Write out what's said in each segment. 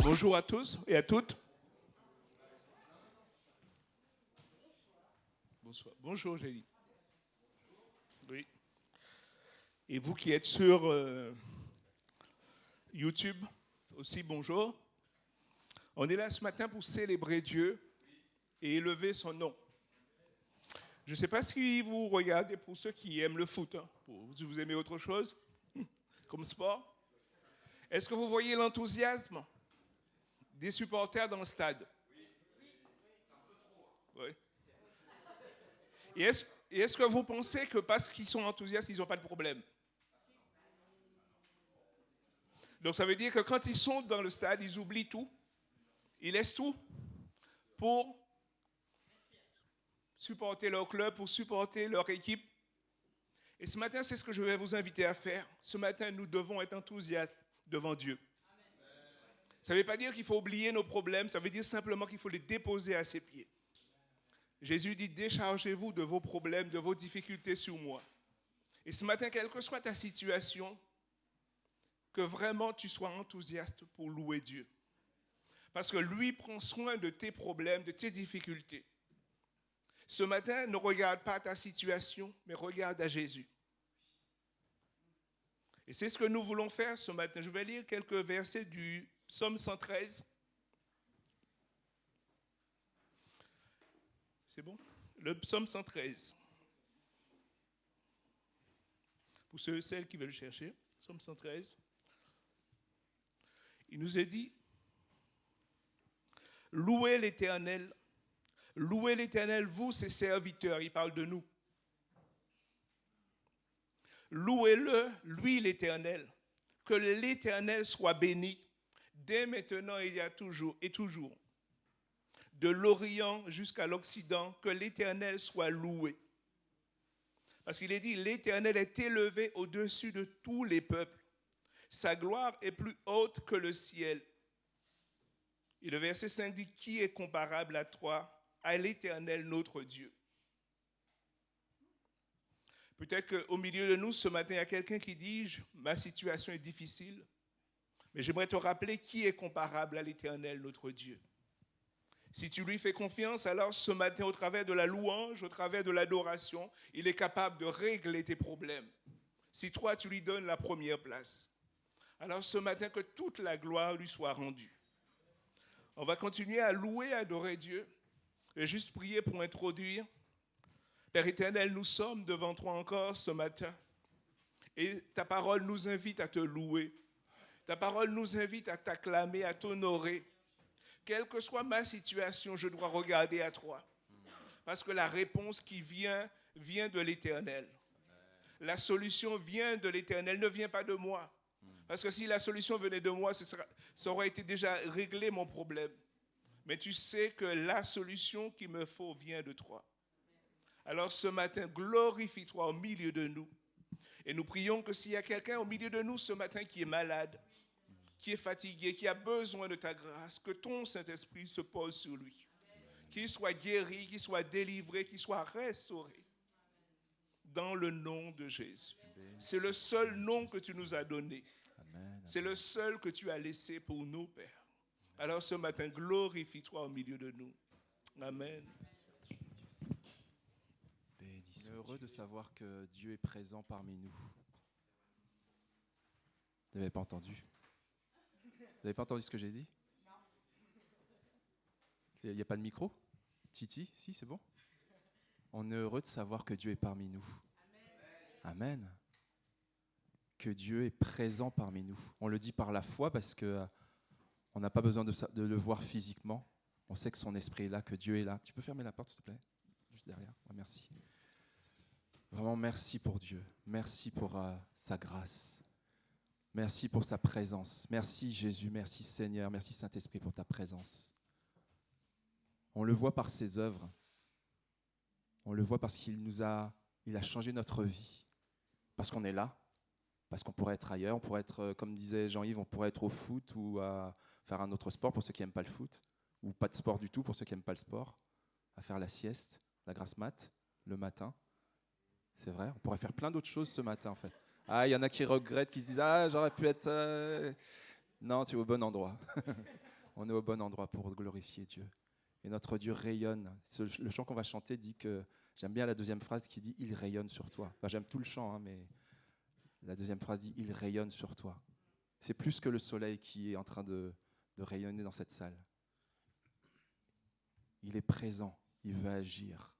Bonjour à tous et à toutes. Bonsoir. Bonjour, j'ai dit. Oui. Et vous qui êtes sur YouTube, aussi bonjour. On est là ce matin pour célébrer Dieu et élever son nom. Je ne sais pas si vous regardez pour ceux qui aiment le foot. Si vous aimez autre chose comme sport. Est-ce que vous voyez l'enthousiasme des supporters dans le stade? Oui. Et est-ce que vous pensez que parce qu'ils sont enthousiastes, ils n'ont pas de problème? Donc ça veut dire que quand ils sont dans le stade, ils oublient tout. Ils laissent tout pour supporter leur club, pour supporter leur équipe. Et ce matin, c'est ce que je vais vous inviter à faire. Ce matin, nous devons être enthousiastes devant Dieu. Ça ne veut pas dire qu'il faut oublier nos problèmes, ça veut dire simplement qu'il faut les déposer à ses pieds. Jésus dit, déchargez-vous de vos problèmes, de vos difficultés sur moi. Et ce matin, quelle que soit ta situation, que vraiment tu sois enthousiaste pour louer Dieu. Parce que lui prend soin de tes problèmes, de tes difficultés. Ce matin, ne regarde pas ta situation, mais regarde à Jésus. Et c'est ce que nous voulons faire ce matin. Je vais lire quelques versets du Psaume 113. C'est bon? Le Psaume 113. Pour ceux et celles qui veulent chercher, Psaume 113. Il nous est dit, louez l'Éternel, vous, ses serviteurs, il parle de nous. Louez-le, lui l'Éternel, que l'Éternel soit béni, dès maintenant et il y a toujours et toujours. De l'Orient jusqu'à l'Occident, que l'Éternel soit loué. Parce qu'il est dit, l'Éternel est élevé au-dessus de tous les peuples. Sa gloire est plus haute que le ciel. Et le verset 5 dit, qui est comparable à toi, à l'Éternel notre Dieu? Peut-être qu'au milieu de nous, ce matin, il y a quelqu'un qui dit, ma situation est difficile, mais j'aimerais te rappeler qui est comparable à l'Éternel notre Dieu. Si tu lui fais confiance, alors ce matin, au travers de la louange, au travers de l'adoration, il est capable de régler tes problèmes. Si toi, tu lui donnes la première place. Alors ce matin, que toute la gloire lui soit rendue. On va continuer à louer, à adorer Dieu. Je vais juste prier pour introduire. Père éternel, nous sommes devant toi encore ce matin. Et ta parole nous invite à te louer. Ta parole nous invite à t'acclamer, à t'honorer. Quelle que soit ma situation, je dois regarder à toi. Parce que la réponse qui vient de l'Éternel. La solution vient de l'Éternel, ne vient pas de moi. Parce que si la solution venait de moi, ça aurait été déjà réglé mon problème. Mais tu sais que la solution qu'il me faut vient de toi. Alors ce matin, glorifie-toi au milieu de nous. Et nous prions que s'il y a quelqu'un au milieu de nous ce matin qui est malade, qui est fatigué, qui a besoin de ta grâce, que ton Saint-Esprit se pose sur lui. Qu'il soit guéri, qu'il soit délivré, qu'il soit restauré. Dans le nom de Jésus. C'est le seul nom que tu nous as donné. C'est le seul que tu as laissé pour nous, Père. Alors ce matin, glorifie-toi au milieu de nous. Amen. On est heureux de savoir que Dieu est présent parmi nous. Vous n'avez pas entendu? Vous n'avez pas entendu ce que j'ai dit? Non. Il n'y a pas de micro? Titi? Si, c'est bon? On est heureux de savoir que Dieu est parmi nous. Amen. Amen. Que Dieu est présent parmi nous. On le dit par la foi parce qu'on n'a pas besoin de le voir physiquement. On sait que son esprit est là, que Dieu est là. Tu peux fermer la porte, s'il te plaît? Juste derrière. Ouais, merci. Vraiment, merci pour Dieu. Merci pour sa grâce. Merci pour sa présence. Merci Jésus, merci Seigneur, merci Saint-Esprit pour ta présence. On le voit par ses œuvres. On le voit parce qu'il a changé notre vie. Parce qu'on est là. Parce qu'on pourrait être ailleurs, on pourrait être, comme disait Jean-Yves, on pourrait être au foot ou à faire un autre sport pour ceux qui n'aiment pas le foot, ou pas de sport du tout pour ceux qui n'aiment pas le sport, à faire la sieste, la grasse mat, le matin. C'est vrai, on pourrait faire plein d'autres choses ce matin en fait. Ah, il y en a qui regrettent, qui se disent « Ah, j'aurais pu être... Non, tu es au bon endroit. » On est au bon endroit pour glorifier Dieu. Et notre Dieu rayonne. Le chant qu'on va chanter dit que, j'aime bien la deuxième phrase qui dit « Il rayonne sur toi ». Enfin, j'aime tout le chant, mais la deuxième phrase dit « Il rayonne sur toi ». C'est plus que le soleil qui est en train de rayonner dans cette salle. Il est présent, il veut agir,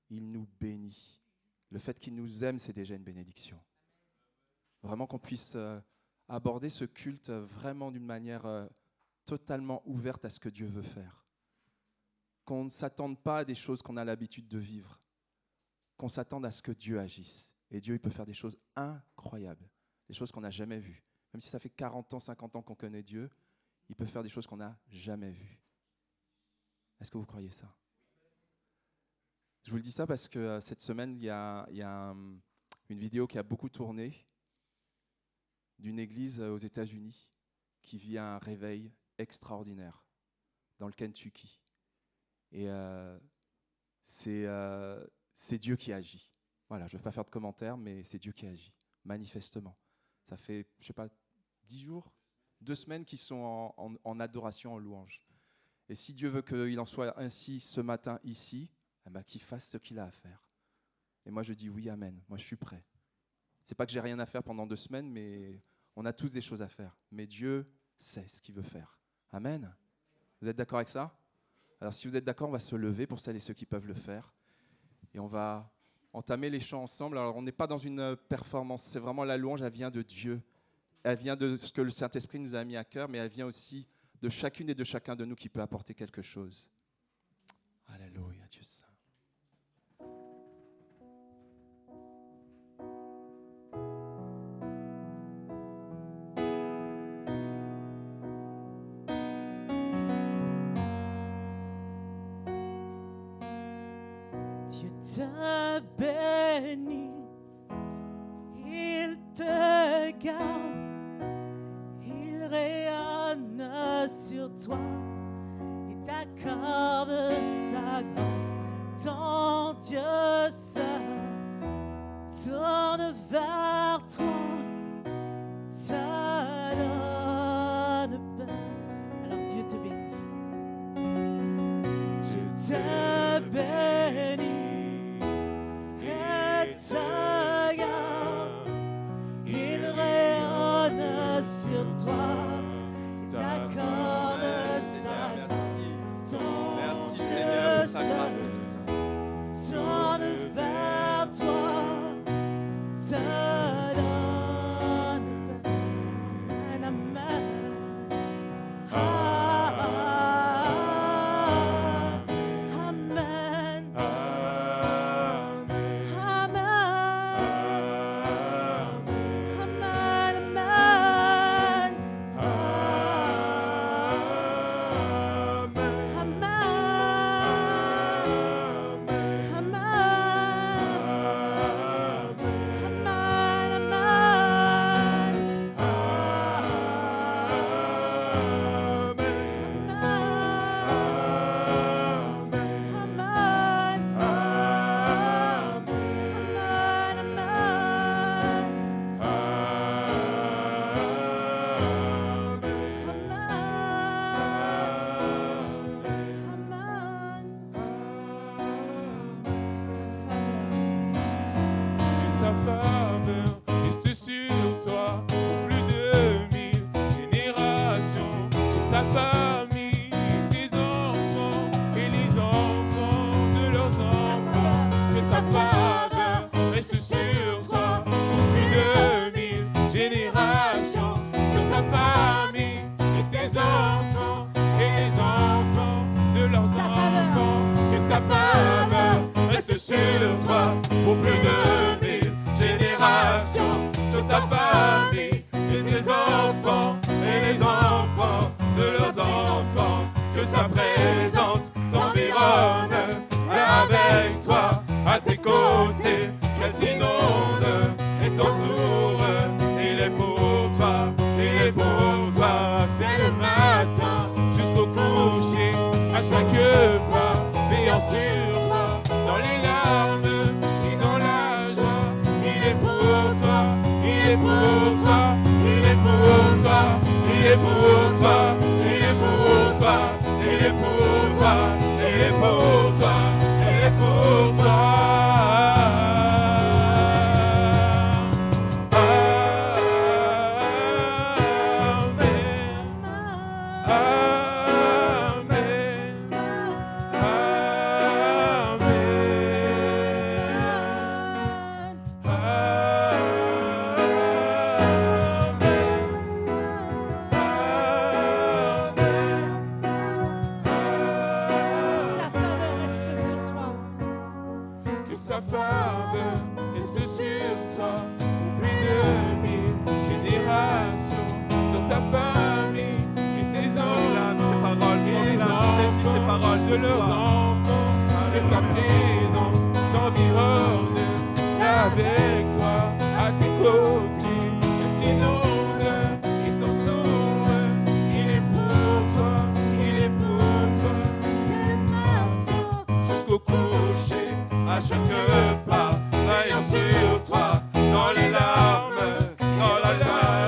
il nous bénit. Le fait qu'il nous aime, c'est déjà une bénédiction. Vraiment qu'on puisse aborder ce culte vraiment d'une manière totalement ouverte à ce que Dieu veut faire. Qu'on ne s'attende pas à des choses qu'on a l'habitude de vivre, qu'on s'attende à ce que Dieu agisse. Et Dieu, il peut faire des choses incroyables, des choses qu'on n'a jamais vues. Même si ça fait 40 ans, 50 ans qu'on connaît Dieu, il peut faire des choses qu'on n'a jamais vues. Est-ce que vous croyez ça? Je vous le dis ça parce que cette semaine, il y a une vidéo qui a beaucoup tourné d'une église aux États-Unis qui vit un réveil extraordinaire dans le Kentucky. Et c'est Dieu qui agit. Voilà, je ne vais pas faire de commentaires, mais c'est Dieu qui agit, manifestement. Ça fait, je ne sais pas, 10 jours, 2 semaines qu'ils sont en adoration, en louange. Et si Dieu veut qu'il en soit ainsi ce matin ici, eh ben, qu'il fasse ce qu'il a à faire. Et moi je dis oui, amen, moi je suis prêt. C'est pas que j'ai rien à faire pendant 2 semaines, mais on a tous des choses à faire. Mais Dieu sait ce qu'il veut faire. Amen. Vous êtes d'accord avec ça? Alors si vous êtes d'accord, on va se lever pour celles et ceux qui peuvent le faire. Et on va entamer les chants ensemble. Alors on n'est pas dans une performance, c'est vraiment la louange, elle vient de Dieu. Elle vient de ce que le Saint-Esprit nous a mis à cœur, mais elle vient aussi de chacune et de chacun de nous qui peut apporter quelque chose. Alléluia, Dieu saint. Dieu te bénit, il te garde, il rayonne sur toi et t'accorde sa grâce. Ton Dieu seul tourne vers toi, te donne paix. Alors Dieu te bénit. Dieu te bénit et te garde, il rayonne sur toi, t'accorde sa grâce. Merci Seigneur pour ta grâce. Tourne vers toi, te donne paix. Amen. Sa faveur reste sur toi pour plus de 1000 générations, sur ta famille, tes enfants et les enfants de leurs enfants. Que sa faveur reste sur toi pour plus de 1000 générations, sur ta famille et tes enfants et les enfants de leurs enfants. Que sa faveur reste sur toi pour plus de 1000 générations, sur ta famille et tes enfants et les enfants de leurs enfants. Que sa présence t'environne avec toi, à tes côtés, qu'elle s'inonde et t'entoure. Il est pour toi, il est pour toi, dès le matin jusqu'au coucher, à chaque pas, veillant sur toi, dans les larmes et dans la joie. Il est pour toi, il est pour toi, il est pour toi, il est pour toi, il est pour toi, il est pour toi, il est pour toi, il est pour toi. Sa faveur reste sur toi pour plus de 1000 générations, sur ta famille et tes enfants, Ces paroles, de leurs enfants, que sa présence t'environne avec toi, à tes côtés, elle t'inonde et t'entoure. Il est pour toi, il est pour toi, jusqu'au coucher, à chaque pas, veillant sur toi, dans les larmes, dans la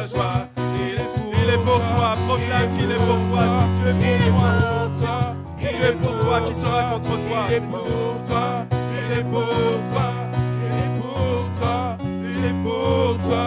joie. Il est pour toi, proclame qu'il est pour toi. Si tu es pour toi, il est pour toi, qui sera contre toi. Il est pour toi, il est pour toi, il est pour toi, il est pour toi.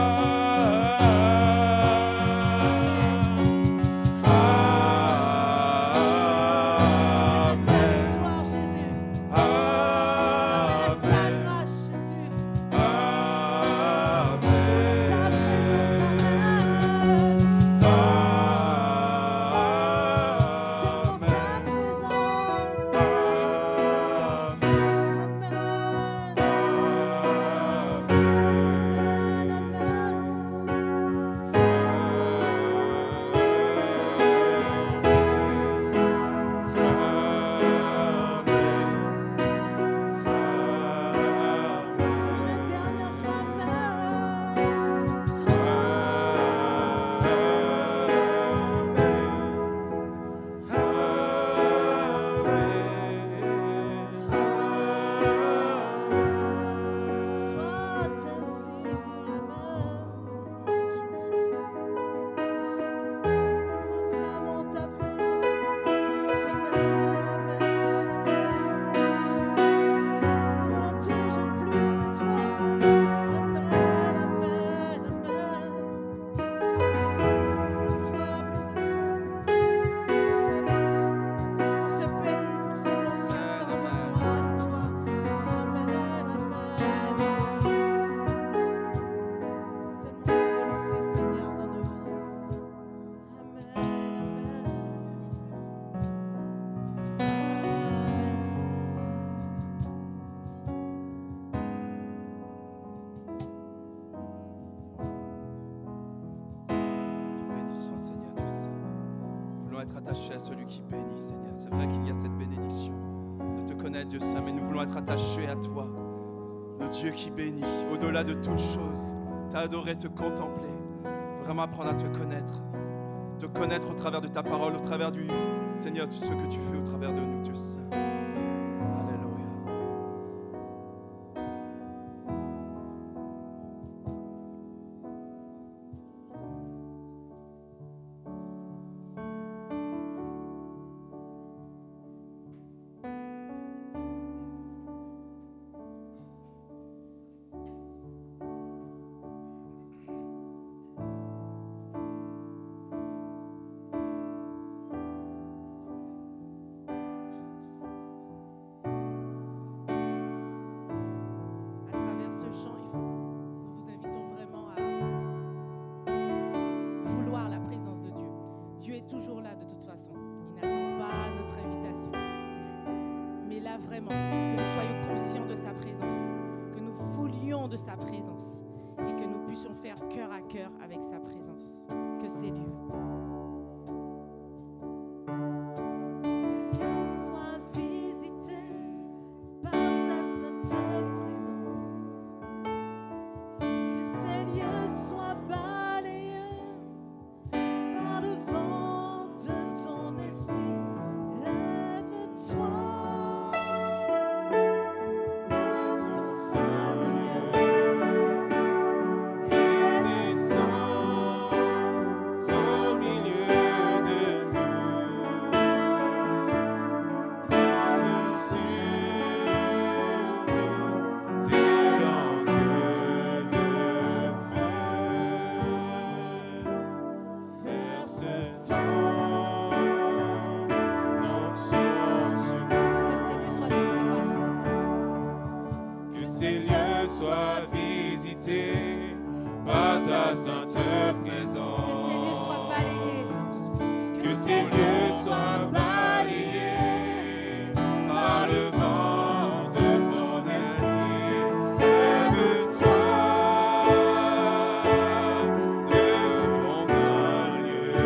Être attachés à celui qui bénit, Seigneur. C'est vrai qu'il y a cette bénédiction de te connaître, Dieu Saint, mais nous voulons être attachés à toi, le Dieu qui bénit, au-delà de toutes choses, t'adorer, te contempler, vraiment apprendre à te connaître au travers de ta parole, au travers du Seigneur, tout ce que tu fais au travers de nous, Dieu Saint. Alléluia. Vraiment, que nous soyons conscients de sa présence, que nous voulions de sa présence et que nous puissions faire cœur à cœur avec sa présence. Que ces lieux soient visités par ta sainte présence, que ces lieux soient balayés par le vent de ton esprit. Lève-toi. Au milieu sainte présence. Que ces lieux soient balayés. Que ces lieux soient balayés par le vent de ton esprit. Lève-toi de ton saint lieu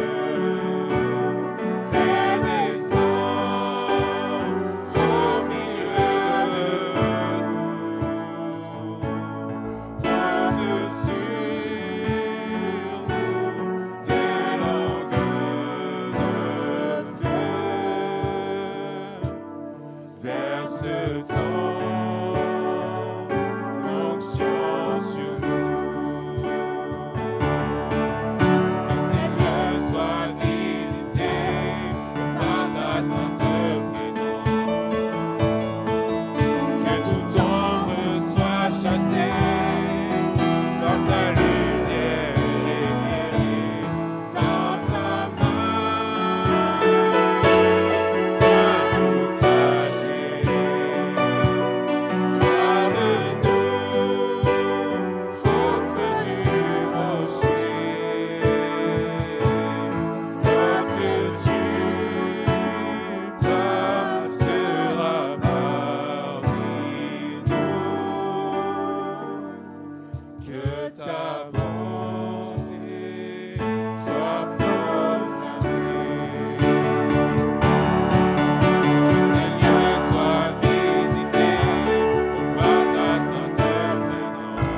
et descends au milieu de nous. Pose sur nous tes langues de feu. Verse ton onction sur nous. Que ces lieux soient visités par ta sainte présence. Que toute ombre soit chassée par ta lumière éclairée. Dans ta main, tiens-nous cachés. Garde-nous au creux du rocher. Lorsque tu passeras parmi nous, que ta bonté soit proclamée. Que ces lieux soient visités par ta sainte présence.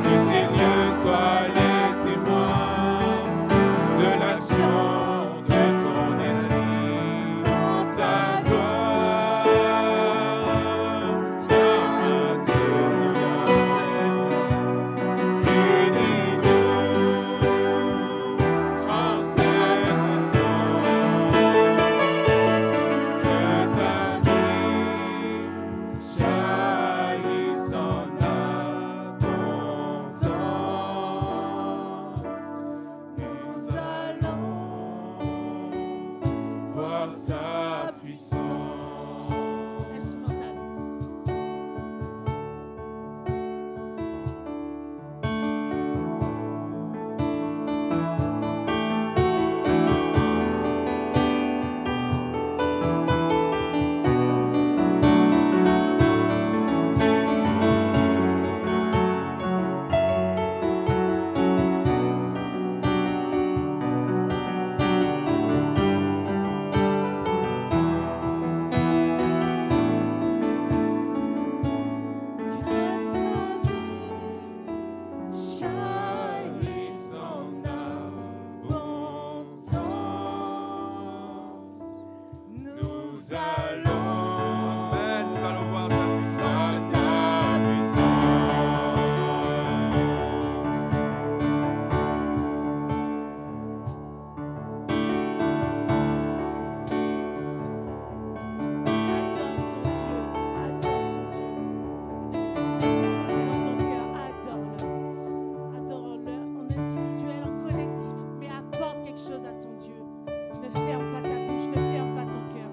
Que ces lieux soient les témoins de l'action de ton esprit. Dans ta gloire, viens maintenant, unis-nous en cet instant. Que ta vie jaillisse en abondance. Nous allons voir ta puissance. Instrumental. Jaillisse en abondance. Nous allons, Amen. Nous allons voir ta puissance. voir ta puissance. Adore ton Dieu. Adore ton Dieu. Avec ce qui est déposé dans ton cœur, adore-le. Adore-le en individuel, en collectif, mais apporte quelque chose à ton Dieu. Ne ferme pas ta bouche, ne ferme pas ton cœur.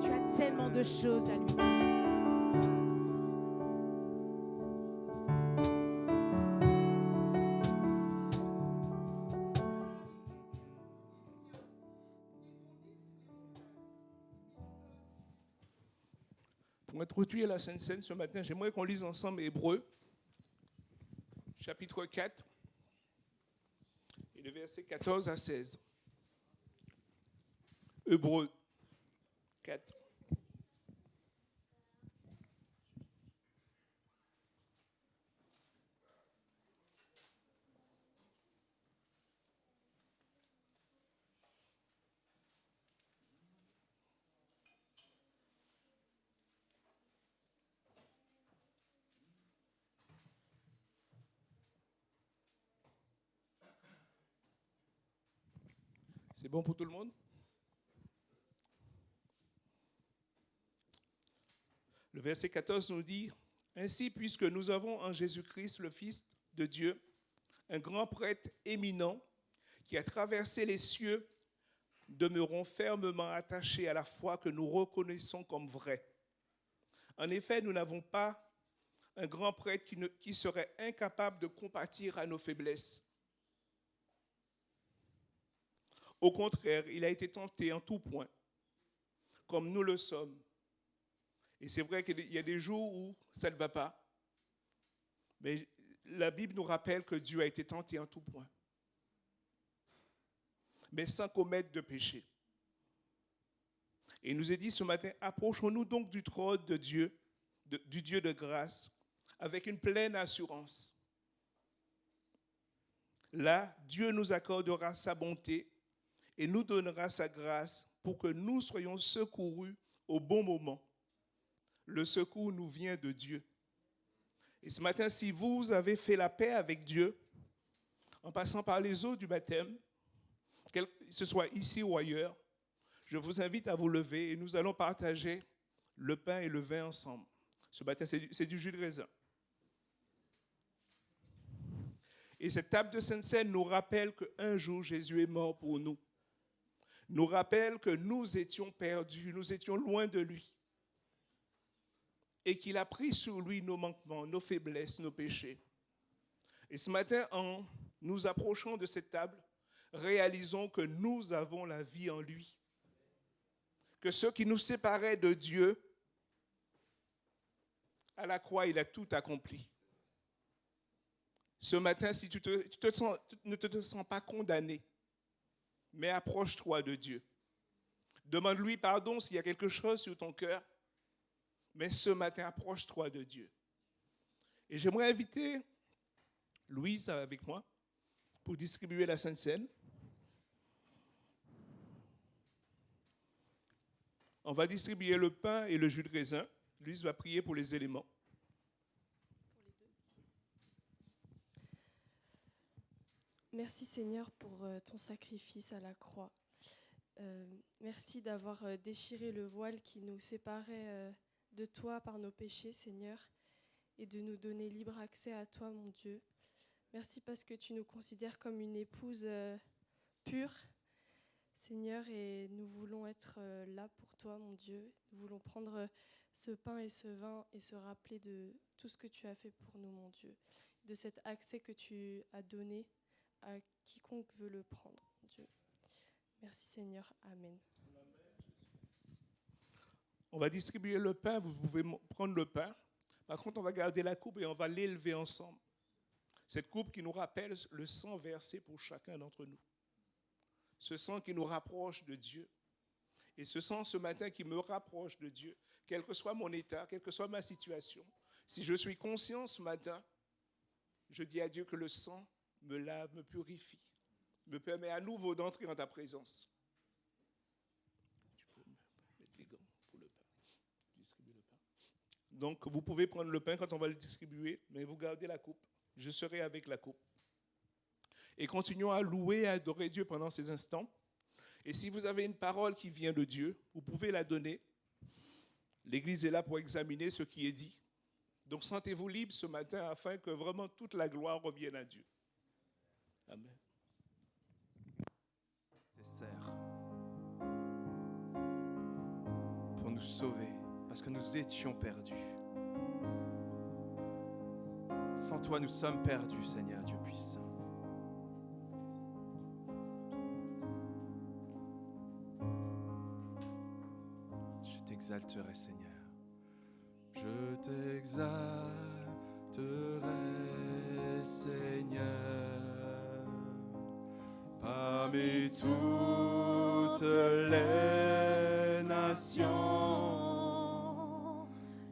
Tu as tellement de choses à lui dire. Pour introduire la Sainte Seine ce matin, j'aimerais qu'on lise ensemble Hébreux, chapitre 4, et le verset 14 à 16. Hébreux 4. C'est bon pour tout le monde? Le verset 14 nous dit « Ainsi, puisque nous avons en Jésus-Christ, le Fils de Dieu, un grand prêtre éminent qui a traversé les cieux, demeurons fermement attachés à la foi que nous reconnaissons comme vraie. En effet, nous n'avons pas un grand prêtre qui serait incapable de compatir à nos faiblesses. Au contraire, il a été tenté en tout point, comme nous le sommes. Et c'est vrai qu'il y a des jours où ça ne va pas, mais la Bible nous rappelle que Dieu a été tenté en tout point, mais sans commettre de péché. Et il nous est dit ce matin, approchons-nous donc du trône de Dieu, du Dieu de grâce, avec une pleine assurance. Là, Dieu nous accordera sa bonté et nous donnera sa grâce pour que nous soyons secourus au bon moment. Le secours nous vient de Dieu. Et ce matin, si vous avez fait la paix avec Dieu, en passant par les eaux du baptême, que ce soit ici ou ailleurs, je vous invite à vous lever et nous allons partager le pain et le vin ensemble. Ce matin, c'est du jus de raisin. Et cette table de Sainte Seine nous rappelle qu'un jour, Jésus est mort pour nous. Nous rappelle que nous étions perdus, nous étions loin de lui. Et qu'il a pris sur lui nos manquements, nos faiblesses, nos péchés. Et ce matin, en nous approchant de cette table, réalisons que nous avons la vie en lui. Que ce qui nous séparait de Dieu, à la croix, il a tout accompli. Ce matin, si tu ne te sens pas condamné, mais approche-toi de Dieu. Demande-lui pardon s'il y a quelque chose sur ton cœur, mais ce matin, approche-toi de Dieu. Et j'aimerais inviter Louise avec moi pour distribuer la Sainte Seine. On va distribuer le pain et le jus de raisin. Louise va prier pour les éléments. Merci Seigneur pour ton sacrifice à la croix. Merci d'avoir déchiré le voile qui nous séparait de toi par nos péchés, Seigneur, et de nous donner libre accès à toi, mon Dieu. Merci parce que tu nous considères comme une épouse pure, Seigneur, et nous voulons être là pour toi, mon Dieu. Nous voulons prendre ce pain et ce vin et se rappeler de tout ce que tu as fait pour nous, mon Dieu, de cet accès que tu as donné à quiconque veut le prendre, mon Dieu. Merci, Seigneur. Amen. On va distribuer le pain, vous pouvez prendre le pain. Par contre, on va garder la coupe et on va l'élever ensemble. Cette coupe qui nous rappelle le sang versé pour chacun d'entre nous. Ce sang qui nous rapproche de Dieu. Et ce sang, ce matin, qui me rapproche de Dieu, quel que soit mon état, quelle que soit ma situation. Si je suis conscient ce matin, je dis à Dieu que le sang me lave, me purifie, me permet à nouveau d'entrer en ta présence. Tu peux mettre les gants pour le pain, distribuer le pain. Donc, vous pouvez prendre le pain quand on va le distribuer, mais vous gardez la coupe. Je serai avec la coupe. Et continuons à louer et à adorer Dieu pendant ces instants. Et si vous avez une parole qui vient de Dieu, vous pouvez la donner. L'Église est là pour examiner ce qui est dit. Donc, sentez-vous libre ce matin afin que vraiment toute la gloire revienne à Dieu. Amen. Nécessaire pour nous sauver, parce que nous étions perdus. Sans toi, nous sommes perdus, Seigneur Dieu puissant. Je t'exalterai, Seigneur. Je t'exalterai, Seigneur. Parmi toutes les nations,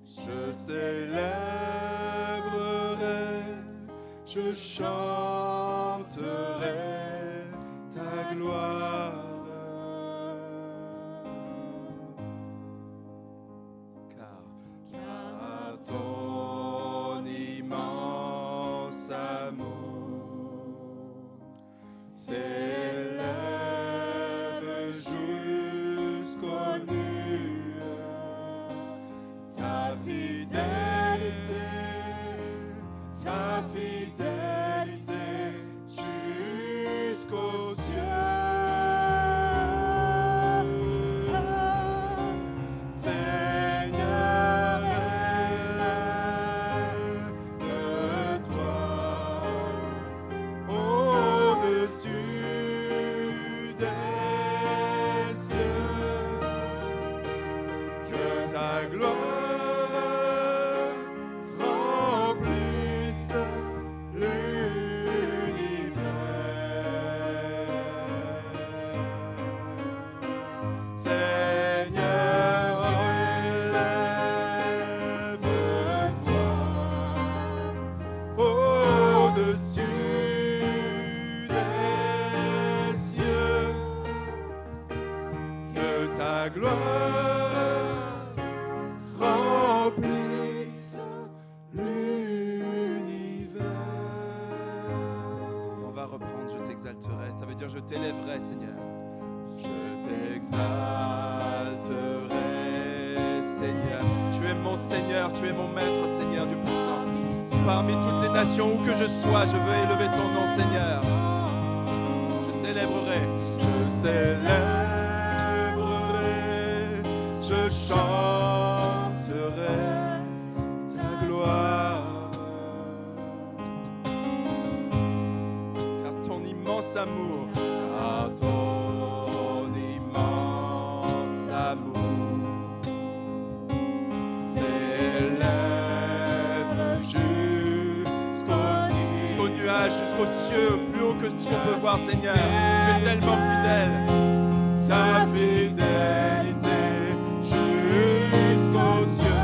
je célébrerai, je chanterai ta gloire. Car ton immense amour s'élève jusqu'aux nues, ta fidélité jusqu'aux cieux. gloire remplisse l'univers. On va reprendre, je t'exalterai. Ça veut dire je t'élèverai, Seigneur. Je t'exalterai, Seigneur. Tu es mon Seigneur, tu es mon Maître, Seigneur Dieu puissant. Parmi toutes les nations où que je sois, je veux élever ton nom, Seigneur. Je célébrerai, je chanterai ta gloire. Car ton immense amour, jusqu'aux cieux, plus haut que ce qu'on peut voir, Seigneur. Tu es tellement fidèle. Ta fidélité jusqu'aux cieux.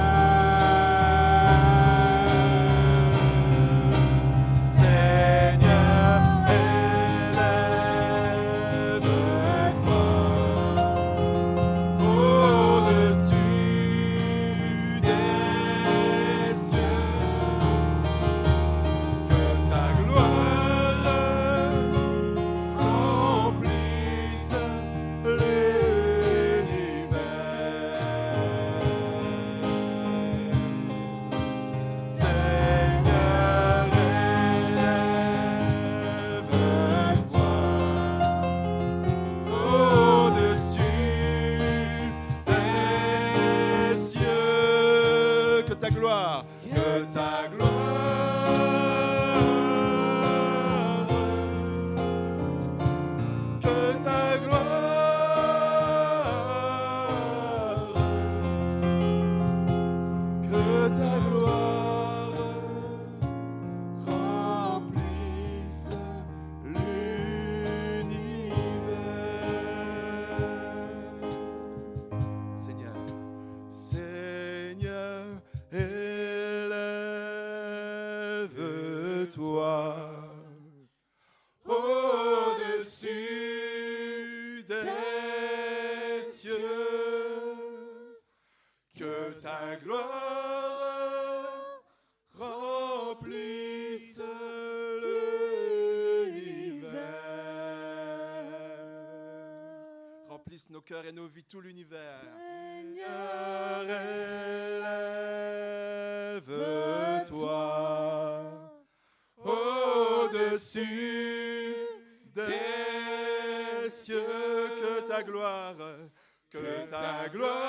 Seigneur, élève-toi au-dessus des cieux. Que ta gloire remplisse remplisse nos cœurs et nos vies, tout l'univers. Seigneur, élève-toi au-dessus des cieux, que ta gloire, que ta gloire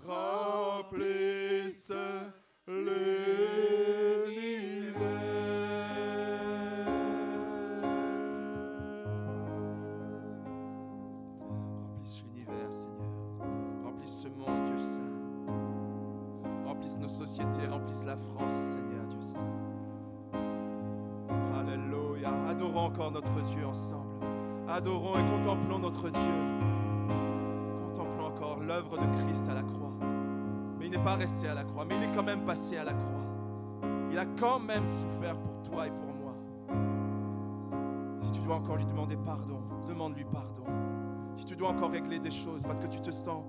remplisse l'univers. Remplisse l'univers, Seigneur. Remplisse ce monde, Dieu saint. Remplisse nos sociétés, remplisse la France, Seigneur, Dieu saint. Alléluia. Adorons encore notre Dieu ensemble. Adorons et contemplons notre Dieu. Contemplons encore l'œuvre de Christ à la croix. Mais il n'est pas resté à la croix, mais il est quand même passé à la croix. Il a quand même souffert pour toi et pour moi. Si tu dois encore lui demander pardon, demande-lui pardon. Si tu dois encore régler des choses parce que tu te sens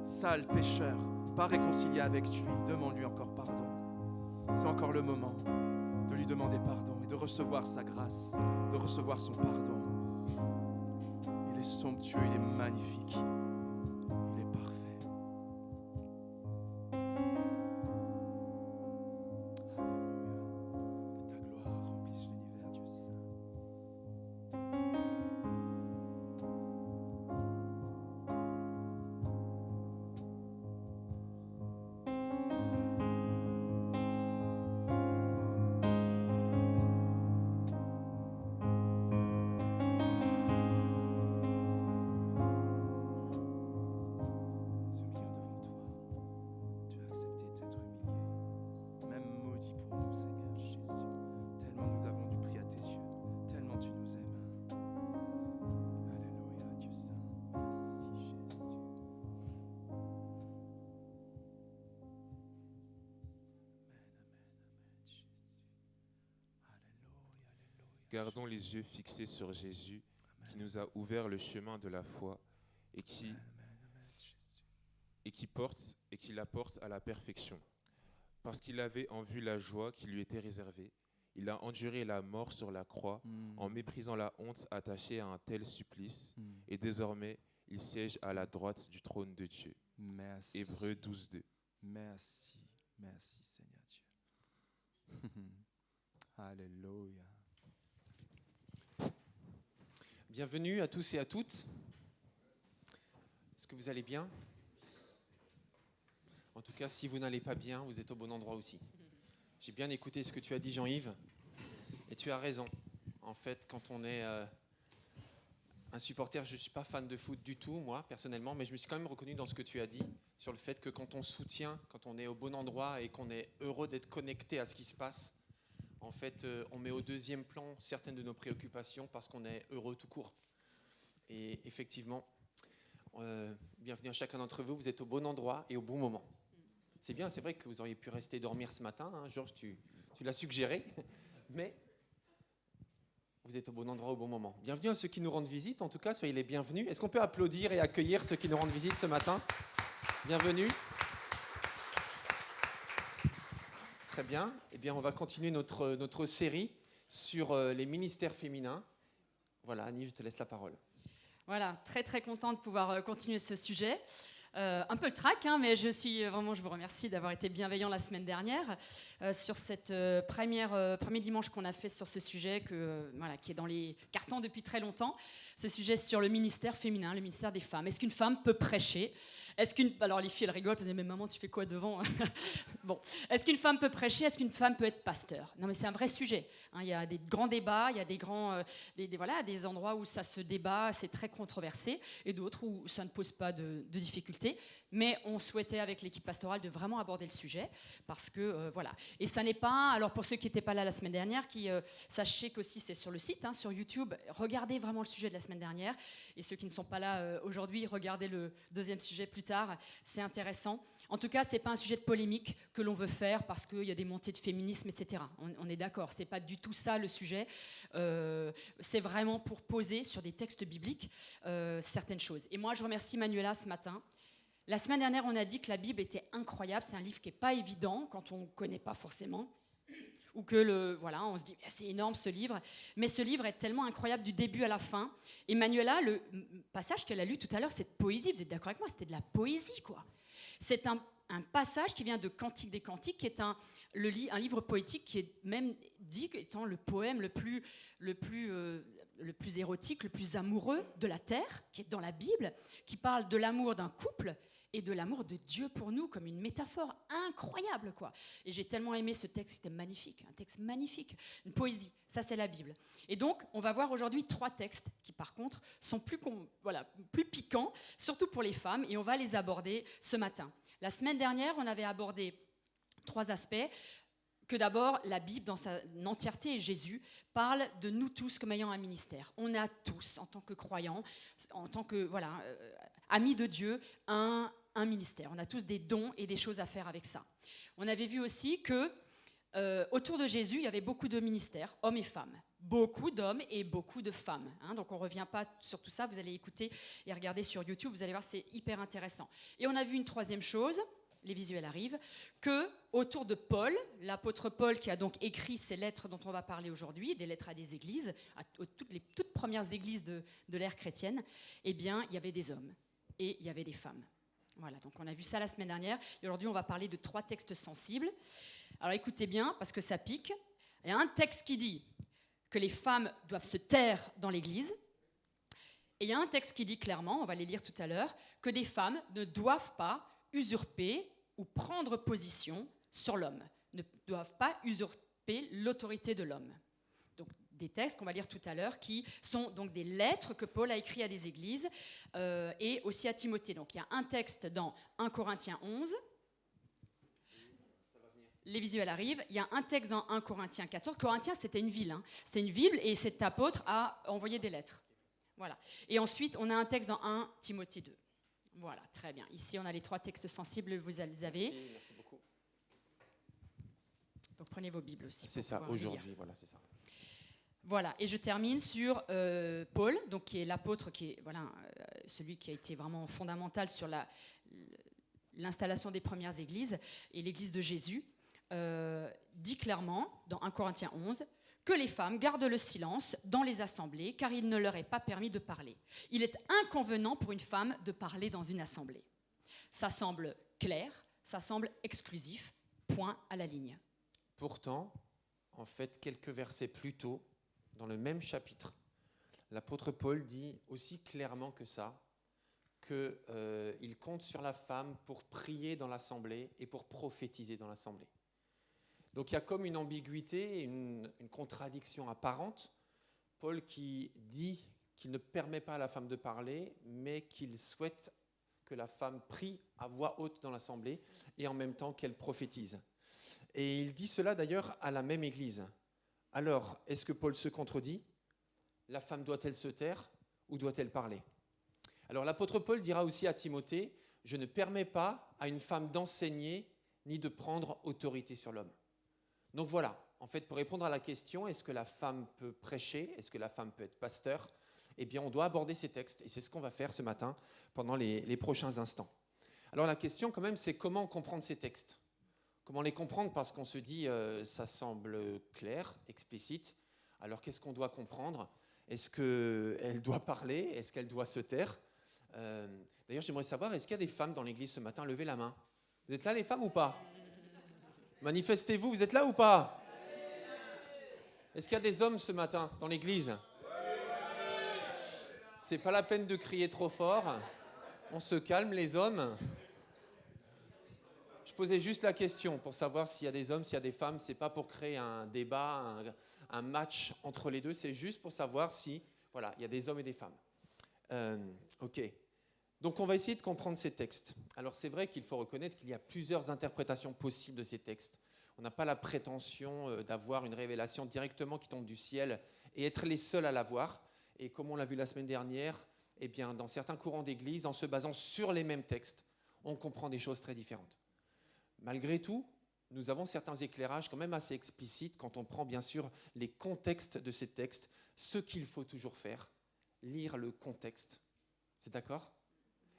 sale, pécheur, pas réconcilié avec lui, demande-lui encore pardon. C'est encore le moment de lui demander pardon et de recevoir sa grâce, de recevoir son pardon. Il est somptueux, il est magnifique, il est parfait. Gardons les yeux fixés sur Jésus, qui nous a ouvert le chemin de la foi et qui la porte à la perfection. Parce qu'il avait en vue la joie qui lui était réservée, il a enduré la mort sur la croix en méprisant la honte attachée à un tel supplice, et désormais il siège à la droite du trône de Dieu. Merci. Hébreux 12:2. Merci. Merci, Seigneur Dieu. Alléluia. Bienvenue à tous et à toutes. Est-ce que vous allez bien? En tout cas, si vous n'allez pas bien, vous êtes au bon endroit aussi. J'ai bien écouté ce que tu as dit, Jean-Yves, et tu as raison. En fait, quand on est un supporter, je ne suis pas fan de foot du tout, moi, personnellement, mais je me suis quand même reconnu dans ce que tu as dit, sur le fait que quand on soutient, quand on est au bon endroit et qu'on est heureux d'être connecté à ce qui se passe, en fait, on met au deuxième plan certaines de nos préoccupations parce qu'on est heureux tout court. Et effectivement, bienvenue à chacun d'entre vous, vous êtes au bon endroit et au bon moment. C'est bien, c'est vrai que vous auriez pu rester dormir ce matin, hein, Georges, tu l'as suggéré, mais vous êtes au bon endroit au bon moment. Bienvenue à ceux qui nous rendent visite, en tout cas, soyez les bienvenus. Est-ce qu'on peut applaudir et accueillir ceux qui nous rendent visite ce matin? Bienvenue. Très bien. Eh bien, on va continuer notre série sur les ministères féminins. Voilà, Annie, je te laisse la parole. Voilà, très très contente de pouvoir continuer ce sujet. Un peu le trac, hein, mais je vous remercie d'avoir été bienveillant la semaine dernière sur cette premier dimanche qu'on a fait sur ce sujet qui est dans les cartons depuis très longtemps. Ce sujet sur le ministère féminin, le ministère des femmes. Est-ce qu'une femme peut prêcher? Alors les filles elles rigolent, elles disent mais maman tu fais quoi devant? Bon, est-ce qu'une femme peut prêcher? Est-ce qu'une femme peut être pasteur? Non mais c'est un vrai sujet. Hein, il y a des grands débats, il y a des endroits où ça se débat, c'est très controversé, et d'autres où ça ne pose pas de difficultés. Mais on souhaitait avec l'équipe pastorale de vraiment aborder le sujet parce que voilà. Et ça n'est pas. Alors pour ceux qui n'étaient pas là la semaine dernière, sachez qu'aussi c'est sur le site, hein, sur YouTube. Regardez vraiment le sujet de la semaine dernière. Et ceux qui ne sont pas là aujourd'hui, regardez le deuxième sujet plus tard. C'est intéressant. En tout cas, c'est pas un sujet de polémique que l'on veut faire parce qu'il y a des montées de féminisme, etc. On est d'accord. C'est pas du tout ça le sujet. C'est vraiment pour poser sur des textes bibliques certaines choses. Et moi, je remercie Manuela ce matin. La semaine dernière, on a dit que la Bible était incroyable. C'est un livre qui n'est pas évident quand on ne connaît pas forcément. Ou que on se dit c'est énorme ce livre. Mais ce livre est tellement incroyable du début à la fin. Et Manuela, le passage qu'elle a lu tout à l'heure, c'est de poésie. Vous êtes d'accord avec moi? C'était de la poésie, quoi. C'est un passage qui vient de Cantique des Cantiques, qui est un livre poétique qui est même dit étant le poème le plus érotique, le plus amoureux de la terre, qui est dans la Bible, qui parle de l'amour d'un couple et de l'amour de Dieu pour nous, comme une métaphore incroyable, quoi. Et j'ai tellement aimé ce texte, c'était magnifique, un texte magnifique, une poésie, ça c'est la Bible. Et donc, on va voir aujourd'hui 3 textes qui, par contre, sont plus piquants, surtout pour les femmes, et on va les aborder ce matin. La semaine dernière, on avait abordé 3 aspects. Que d'abord, la Bible, dans sa entièreté, et Jésus, parle de nous tous comme ayant un ministère. On a tous, en tant que croyants, en tant que amis de Dieu, un ministère. On a tous des dons et des choses à faire avec ça. On avait vu aussi que autour de Jésus, il y avait beaucoup de ministères, hommes et femmes. Beaucoup d'hommes et beaucoup de femmes. Hein, donc on ne revient pas sur tout ça, vous allez écouter et regarder sur YouTube, vous allez voir, c'est hyper intéressant. Et on a vu une 3e chose, les visuels arrivent, que autour de Paul, l'apôtre Paul qui a donc écrit ces lettres dont on va parler aujourd'hui, des lettres à des églises, les toutes premières églises de l'ère chrétienne, eh bien, il y avait des hommes et il y avait des femmes. Voilà, donc on a vu ça la semaine dernière. Et aujourd'hui, on va parler de 3 textes sensibles. Alors écoutez bien, parce que ça pique. Il y a un texte qui dit que les femmes doivent se taire dans l'église. Et il y a un texte qui dit clairement, on va les lire tout à l'heure, que des femmes ne doivent pas usurper ou prendre position sur l'homme, ne doivent pas usurper l'autorité de l'homme. Donc des textes qu'on va lire tout à l'heure qui sont donc des lettres que Paul a écrites à des églises et aussi à Timothée. Donc il y a un texte dans 1 Corinthiens 11. Les visuels arrivent. Il y a un texte dans 1 Corinthiens 14. Corinthiens, c'était une ville. Hein. C'était une ville et cet apôtre a envoyé des lettres. Voilà. Et ensuite, on a un texte dans 1 Timothée 2. Voilà, très bien. Ici, on a les 3 textes sensibles, vous les avez. Merci beaucoup. Donc, prenez vos Bibles aussi. C'est ça, aujourd'hui, voilà, c'est ça. Voilà, et je termine sur Paul, donc qui est l'apôtre, qui est celui qui a été vraiment fondamental sur l'installation des premières églises, et l'église de Jésus, dit clairement, dans 1 Corinthiens 11, que les femmes gardent le silence dans les assemblées, car il ne leur est pas permis de parler. Il est inconvenant pour une femme de parler dans une assemblée. Ça semble clair, ça semble exclusif, point à la ligne. Pourtant, en fait, quelques versets plus tôt, dans le même chapitre, l'apôtre Paul dit aussi clairement que ça, qu'il compte sur la femme pour prier dans l'assemblée et pour prophétiser dans l'assemblée. Donc il y a comme une ambiguïté, une contradiction apparente. Paul qui dit qu'il ne permet pas à la femme de parler, mais qu'il souhaite que la femme prie à voix haute dans l'assemblée et en même temps qu'elle prophétise. Et il dit cela d'ailleurs à la même église. Alors, est-ce que Paul se contredit ? La femme doit-elle se taire ou doit-elle parler ? Alors l'apôtre Paul dira aussi à Timothée, « Je ne permets pas à une femme d'enseigner ni de prendre autorité sur l'homme. » Donc voilà, en fait, pour répondre à la question, est-ce que la femme peut prêcher ? Est-ce que la femme peut être pasteur ? Eh bien, on doit aborder ces textes, et c'est ce qu'on va faire ce matin pendant les prochains instants. Alors la question quand même, c'est comment comprendre ces textes ? Comment les comprendre ? Parce qu'on se dit, ça semble clair, explicite. Alors qu'est-ce qu'on doit comprendre ? Est-ce qu'elle doit parler ? Est-ce qu'elle doit se taire ? D'ailleurs, j'aimerais savoir, est-ce qu'il y a des femmes dans l'église ce matin ? Levez la main. Vous êtes là, les femmes, ou pas ? Manifestez-vous, vous êtes là ou pas ? Est-ce qu'il y a des hommes ce matin dans l'église ? C'est pas la peine de crier trop fort. On se calme, les hommes. Je posais juste la question pour savoir s'il y a des hommes, s'il y a des femmes. C'est pas pour créer un débat, un match entre les deux. C'est juste pour savoir si, voilà, il y a des hommes et des femmes. Ok. Donc on va essayer de comprendre ces textes. Alors c'est vrai qu'il faut reconnaître qu'il y a plusieurs interprétations possibles de ces textes. On n'a pas la prétention d'avoir une révélation directement qui tombe du ciel et être les seuls à la voir. Et comme on l'a vu la semaine dernière, eh bien, dans certains courants d'église, en se basant sur les mêmes textes, on comprend des choses très différentes. Malgré tout, nous avons certains éclairages quand même assez explicites quand on prend bien sûr les contextes de ces textes. Ce qu'il faut toujours faire, lire le contexte. C'est d'accord ?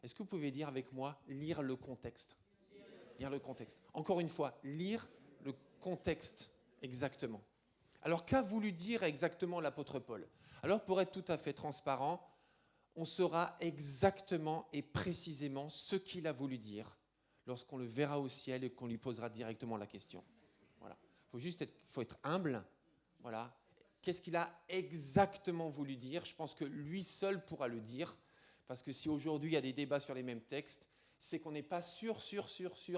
Est-ce que vous pouvez dire avec moi, lire le contexte ? Lire le contexte. Encore une fois, lire le contexte exactement. Alors, qu'a voulu dire exactement l'apôtre Paul ? Alors, pour être tout à fait transparent, on saura exactement et précisément ce qu'il a voulu dire lorsqu'on le verra au ciel et qu'on lui posera directement la question. Voilà. Faut être humble. Voilà. Qu'est-ce qu'il a exactement voulu dire ? Je pense que lui seul pourra le dire. Parce que si aujourd'hui il y a des débats sur les mêmes textes, c'est qu'on n'est pas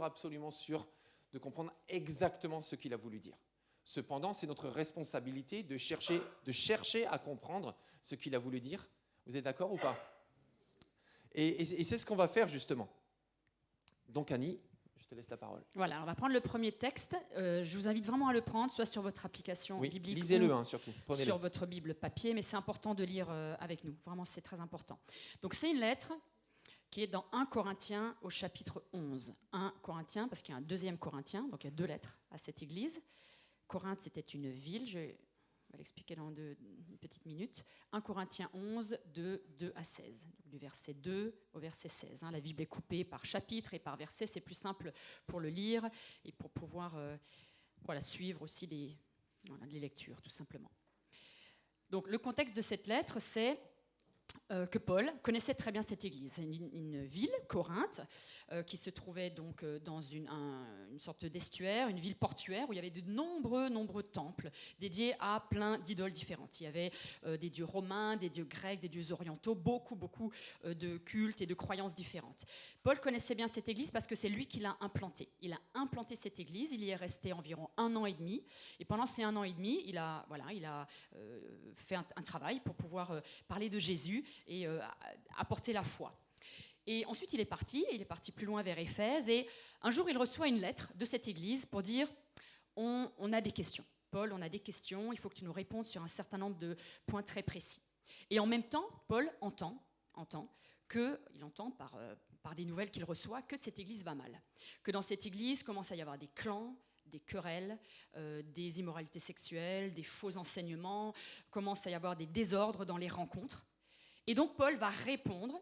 absolument sûr de comprendre exactement ce qu'il a voulu dire. Cependant, c'est notre responsabilité de chercher à comprendre ce qu'il a voulu dire. Vous êtes d'accord ou pas ? Et c'est ce qu'on va faire justement. Donc Annie, je te laisse la parole. Voilà, on va prendre le premier texte. Je vous invite vraiment à le prendre, soit sur votre application biblique lisez-le, ou surtout. sur votre Bible papier, mais c'est important de lire avec nous. Vraiment, c'est très important. Donc c'est une lettre qui est dans 1 Corinthiens au chapitre 11. 1 Corinthiens, parce qu'il y a un deuxième Corinthien, donc il y a 2 lettres à cette église. Corinthe, c'était une ville, je vais l'expliquer dans une petite minute. 1 Corinthiens 11, de 2 à 16, donc du verset 2 au verset 16. La Bible est coupée par chapitre et par verset, c'est plus simple pour le lire et pour pouvoir suivre aussi les lectures, tout simplement. Donc le contexte de cette lettre, c'est que Paul connaissait très bien cette église, une ville, Corinthe, qui se trouvait donc dans une sorte d'estuaire, une ville portuaire où il y avait de nombreux temples dédiés à plein d'idoles différentes. Il y avait des dieux romains, des dieux grecs, des dieux orientaux, beaucoup de cultes et de croyances différentes. Paul connaissait bien cette église parce que c'est lui qui l'a implantée. Il a implanté cette église, il y est resté environ 1 an et demi, et pendant ces 1 an et demi, il a fait un travail pour pouvoir parler de Jésus et apporter la foi. Et ensuite, il est parti plus loin vers Éphèse, et un jour, il reçoit une lettre de cette église pour dire on a des questions. Paul, on a des questions, il faut que tu nous répondes sur un certain nombre de points très précis. Et en même temps, Paul entend par des nouvelles qu'il reçoit que cette église va mal. Que dans cette église commence à y avoir des clans, des querelles, des immoralités sexuelles, des faux enseignements, commence à y avoir des désordres dans les rencontres. Et donc Paul va répondre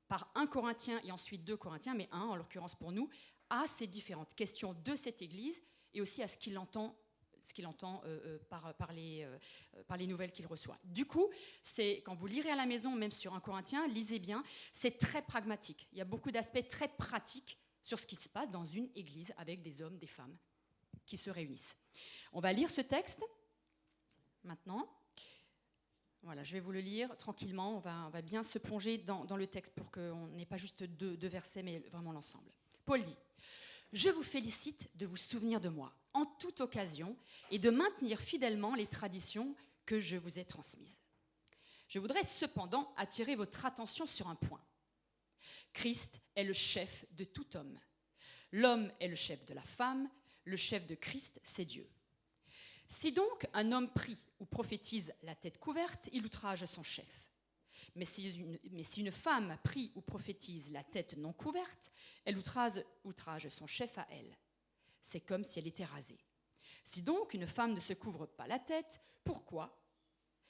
par 1 Corinthiens et ensuite 2 Corinthiens, mais 1 en l'occurrence pour nous, à ces différentes questions de cette Église et aussi à ce qu'il entend par les nouvelles qu'il reçoit. Du coup, quand vous lirez à la maison, même sur 1 Corinthiens, lisez bien, c'est très pragmatique. Il y a beaucoup d'aspects très pratiques sur ce qui se passe dans une église avec des hommes, des femmes qui se réunissent. On va lire ce texte maintenant. Voilà, je vais vous le lire tranquillement. On va bien se plonger dans le texte pour qu'on n'ait pas juste deux versets, mais vraiment l'ensemble. Paul dit « Je vous félicite de vous souvenir de moi en toute occasion et de maintenir fidèlement les traditions que je vous ai transmises. Je voudrais cependant attirer votre attention sur un point. Christ est le chef de tout homme. L'homme est le chef de la femme, le chef de Christ, c'est Dieu. Si donc un homme prie ou prophétise la tête couverte, il outrage son chef. Mais si une femme prie ou prophétise la tête non couverte, elle outrage son chef à elle. C'est comme si elle était rasée. Si donc une femme ne se couvre pas la tête, pourquoi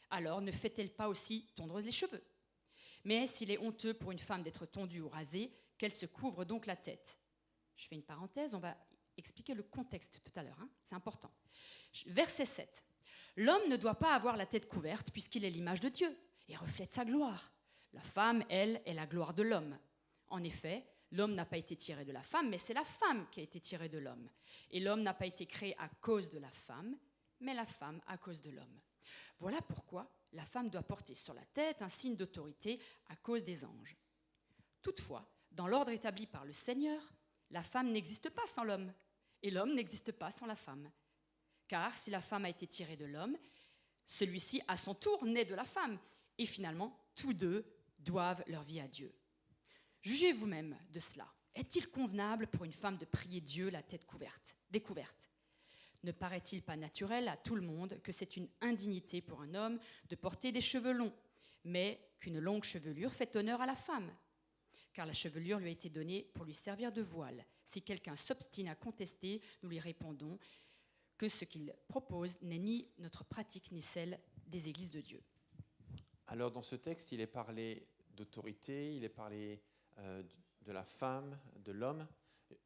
alors ne fait-elle pas aussi tondre les cheveux? Mais s'il est honteux pour une femme d'être tondue ou rasée, qu'elle se couvre donc la tête. Je fais une parenthèse, on va expliquer le contexte tout à l'heure, hein, c'est important. Verset 7. L'homme ne doit pas avoir la tête couverte puisqu'il est l'image de Dieu et reflète sa gloire. La femme, elle, est la gloire de l'homme. En effet, l'homme n'a pas été tiré de la femme, mais c'est la femme qui a été tirée de l'homme. Et l'homme n'a pas été créé à cause de la femme, mais la femme à cause de l'homme. Voilà pourquoi la femme doit porter sur la tête un signe d'autorité à cause des anges. Toutefois, dans l'ordre établi par le Seigneur, la femme n'existe pas sans l'homme, et l'homme n'existe pas sans la femme. Car si la femme a été tirée de l'homme, celui-ci à son tour naît de la femme, et finalement, tous deux doivent leur vie à Dieu. Jugez vous-même de cela. Est-il convenable pour une femme de prier Dieu la tête découverte? Ne paraît-il pas naturel à tout le monde que c'est une indignité pour un homme de porter des cheveux longs, mais qu'une longue chevelure fait honneur à la femme? Car la chevelure lui a été donnée pour lui servir de voile. Si quelqu'un s'obstine à contester, nous lui répondons que ce qu'il propose n'est ni notre pratique ni celle des églises de Dieu. Alors dans ce texte, il est parlé d'autorité, il est parlé de la femme, de l'homme,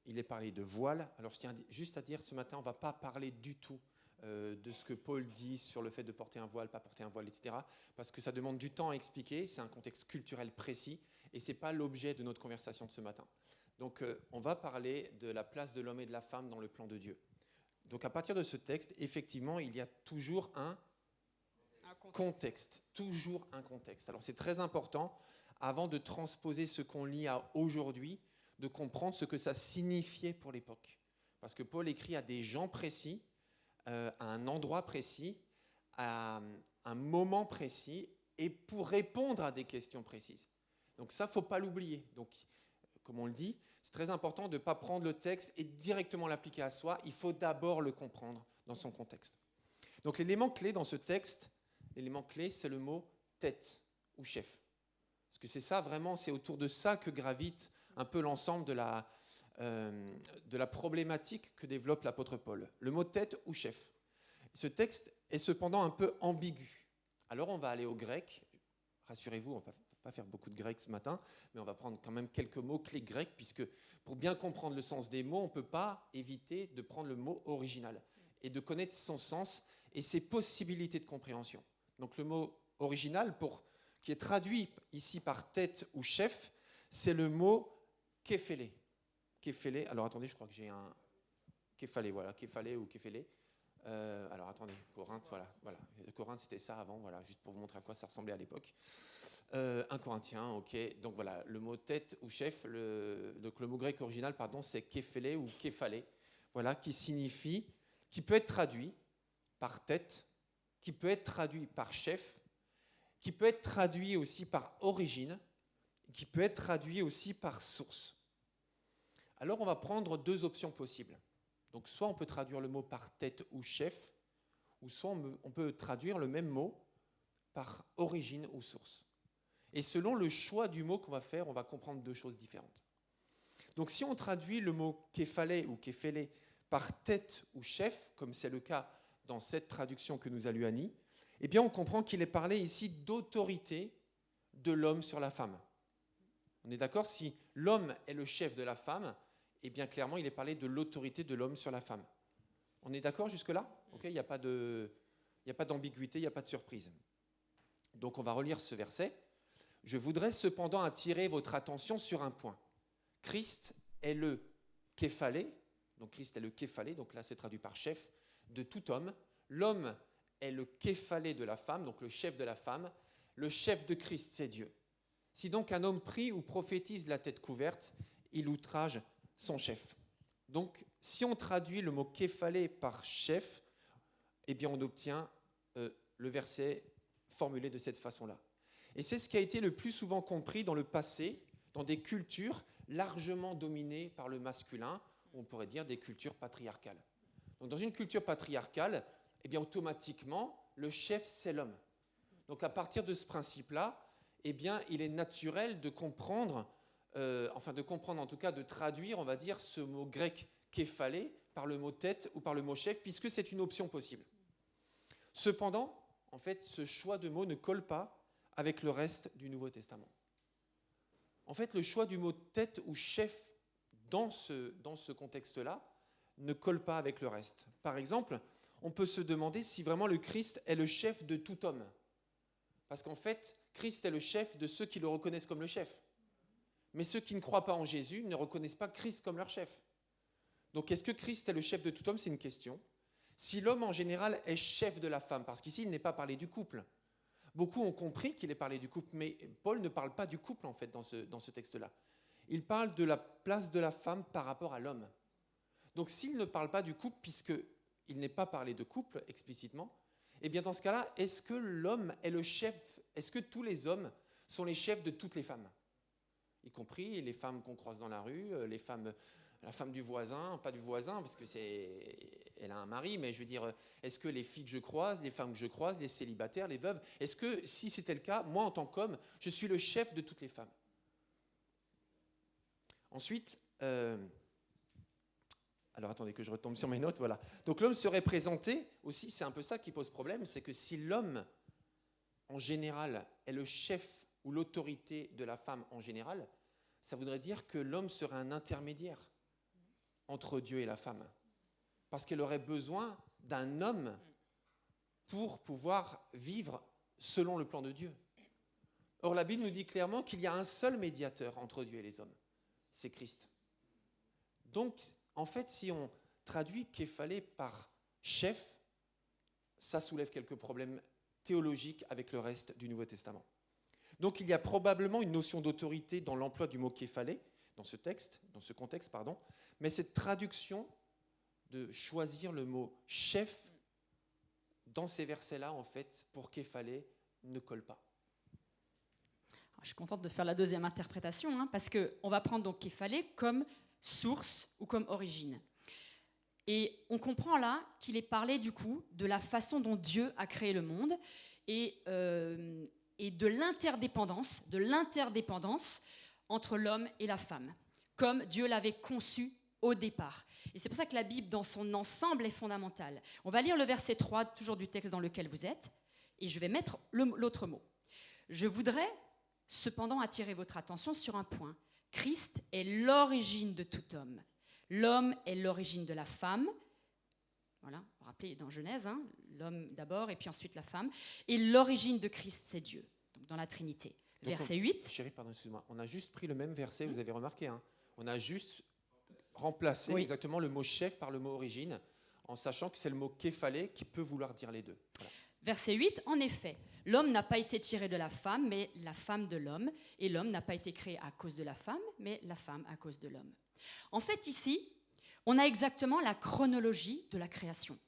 il est parlé de voile. Alors je tiens juste à dire, ce matin, on ne va pas parler du tout de ce que Paul dit sur le fait de porter un voile, pas porter un voile, etc. Parce que ça demande du temps à expliquer, c'est un contexte culturel précis, et ce n'est pas l'objet de notre conversation de ce matin. Donc on va parler de la place de l'homme et de la femme dans le plan de Dieu. Donc à partir de ce texte, effectivement, il y a toujours un contexte, toujours un contexte. Alors c'est très important, avant de transposer ce qu'on lit à aujourd'hui, de comprendre ce que ça signifiait pour l'époque. Parce que Paul écrit à des gens précis, à un endroit précis, à un moment précis, et pour répondre à des questions précises. Donc ça, il ne faut pas l'oublier. Donc, comme on le dit, c'est très important de ne pas prendre le texte et directement l'appliquer à soi. Il faut d'abord le comprendre dans son contexte. Donc l'élément clé dans ce texte, l'élément clé, c'est le mot tête ou chef. Parce que c'est ça, vraiment, c'est autour de ça que gravite un peu l'ensemble de la problématique que développe l'apôtre Paul. Le mot tête ou chef. Ce texte est cependant un peu ambigu. Alors on va aller au grec. Rassurez-vous, on ne va pas faire beaucoup de grec ce matin, mais on va prendre quand même quelques mots clés grecs, puisque pour bien comprendre le sens des mots, on ne peut pas éviter de prendre le mot original et de connaître son sens et ses possibilités de compréhension. Donc le mot original, qui est traduit ici par tête ou chef, c'est le mot képhélé. Képhélé, alors attendez, je crois que j'ai un... Képhalé, voilà, képhallé ou képhélé. Alors attendez, Corinthe, voilà. Corinthe, c'était ça avant, voilà, juste pour vous montrer à quoi ça ressemblait à l'époque. 1 Corinthiens, ok. Donc voilà, le mot tête ou chef, donc le mot grec original, c'est képhélé ou képhalé, voilà, qui peut être traduit par tête, qui peut être traduit par chef, qui peut être traduit aussi par origine, qui peut être traduit aussi par source. Alors on va prendre deux options possibles. Donc soit on peut traduire le mot par tête ou chef, ou soit on peut traduire le même mot par origine ou source. Et selon le choix du mot qu'on va faire, on va comprendre deux choses différentes. Donc si on traduit le mot képhalé ou képhélé par tête ou chef, comme c'est le cas dans cette traduction que nous a lue Annie, eh bien on comprend qu'il est parlé ici d'autorité de l'homme sur la femme. On est d'accord? Si l'homme est le chef de la femme, eh bien clairement il est parlé de l'autorité de l'homme sur la femme. On est d'accord jusque-là? Okay, il n'y a pas d'ambiguïté, il n'y a pas de surprise. Donc on va relire ce verset. Je voudrais cependant attirer votre attention sur un point. Christ est le képhalé, donc Christ est le képhalé, donc là c'est traduit par chef, de tout homme. L'homme est le képhalé de la femme, donc le chef de la femme. Le chef de Christ, c'est Dieu. Si donc un homme prie ou prophétise la tête couverte, il outrage son chef. Donc si on traduit le mot képhalé par chef, eh bien on obtient le verset formulé de cette façon-là. Et c'est ce qui a été le plus souvent compris dans le passé, dans des cultures largement dominées par le masculin, on pourrait dire des cultures patriarcales. Donc dans une culture patriarcale, eh bien automatiquement, le chef, c'est l'homme. Donc à partir de ce principe-là, eh bien il est naturel de comprendre, en tout cas de traduire, on va dire, ce mot grec képhalé par le mot tête ou par le mot chef, puisque c'est une option possible. Cependant, en fait, ce choix de mots ne colle pas avec le reste du Nouveau Testament. En fait, le choix du mot tête ou chef dans ce contexte-là ne colle pas avec le reste. Par exemple, on peut se demander si vraiment le Christ est le chef de tout homme. Parce qu'en fait, Christ est le chef de ceux qui le reconnaissent comme le chef. Mais ceux qui ne croient pas en Jésus ne reconnaissent pas Christ comme leur chef. Donc, est-ce que Christ est le chef de tout homme? C'est une question. Si l'homme en général est chef de la femme, parce qu'ici il n'est pas parlé du couple. Beaucoup ont compris qu'il est parlé du couple, mais Paul ne parle pas du couple en fait dans ce texte-là. Il parle de la place de la femme par rapport à l'homme. Donc s'il ne parle pas du couple, puisqu'il n'est pas parlé de couple explicitement, eh bien dans ce cas-là, est-ce que l'homme est le chef? Est-ce que tous les hommes sont les chefs de toutes les femmes? Y compris les femmes qu'on croise dans la rue, la femme du voisin, pas du voisin, parce qu'elle a un mari, mais je veux dire, est-ce que les filles que je croise, les femmes que je croise, les célibataires, les veuves, est-ce que, si c'était le cas, moi en tant qu'homme, je suis le chef de toutes les femmes? Ensuite, alors attendez que je retombe sur mes notes, voilà. Donc l'homme serait présenté, aussi, c'est un peu ça qui pose problème, c'est que si l'homme, en général, est le chef ou l'autorité de la femme en général, ça voudrait dire que l'homme serait un intermédiaire entre Dieu et la femme. Parce qu'elle aurait besoin d'un homme pour pouvoir vivre selon le plan de Dieu. Or, la Bible nous dit clairement qu'il y a un seul médiateur entre Dieu et les hommes. C'est Christ. Donc, en fait, si on traduit képhalé par chef, ça soulève quelques problèmes théologiques avec le reste du Nouveau Testament. Donc, il y a probablement une notion d'autorité dans l'emploi du mot képhalé, dans ce contexte, mais cette traduction de choisir le mot chef dans ces versets-là, en fait, pour képhalé, ne colle pas. Alors, je suis contente de faire la deuxième interprétation, parce qu'on va prendre donc képhalé comme source ou comme origine. Et on comprend là qu'il est parlé du coup de la façon dont Dieu a créé le monde et de l'interdépendance entre l'homme et la femme, comme Dieu l'avait conçu au départ. Et c'est pour ça que la Bible, dans son ensemble, est fondamentale. On va lire le verset 3, toujours du texte dans lequel vous êtes, et je vais mettre l'autre mot. Je voudrais cependant attirer votre attention sur un point. Christ est l'origine de tout homme. L'homme est l'origine de la femme. Voilà, vous vous rappelez dans Genèse, l'homme d'abord et puis ensuite la femme. Et l'origine de Christ, c'est Dieu, donc dans la Trinité. Donc verset 8. Chérie, pardon, excuse-moi. On a juste pris le même verset, vous avez remarqué. On a juste remplacé exactement le mot chef par le mot origine, en sachant que c'est le mot képhalé qui peut vouloir dire les deux. Voilà. Verset 8, en effet, l'homme n'a pas été tiré de la femme, mais la femme de l'homme. Et l'homme n'a pas été créé à cause de la femme, mais la femme à cause de l'homme. En fait, ici, on a exactement la chronologie de la création.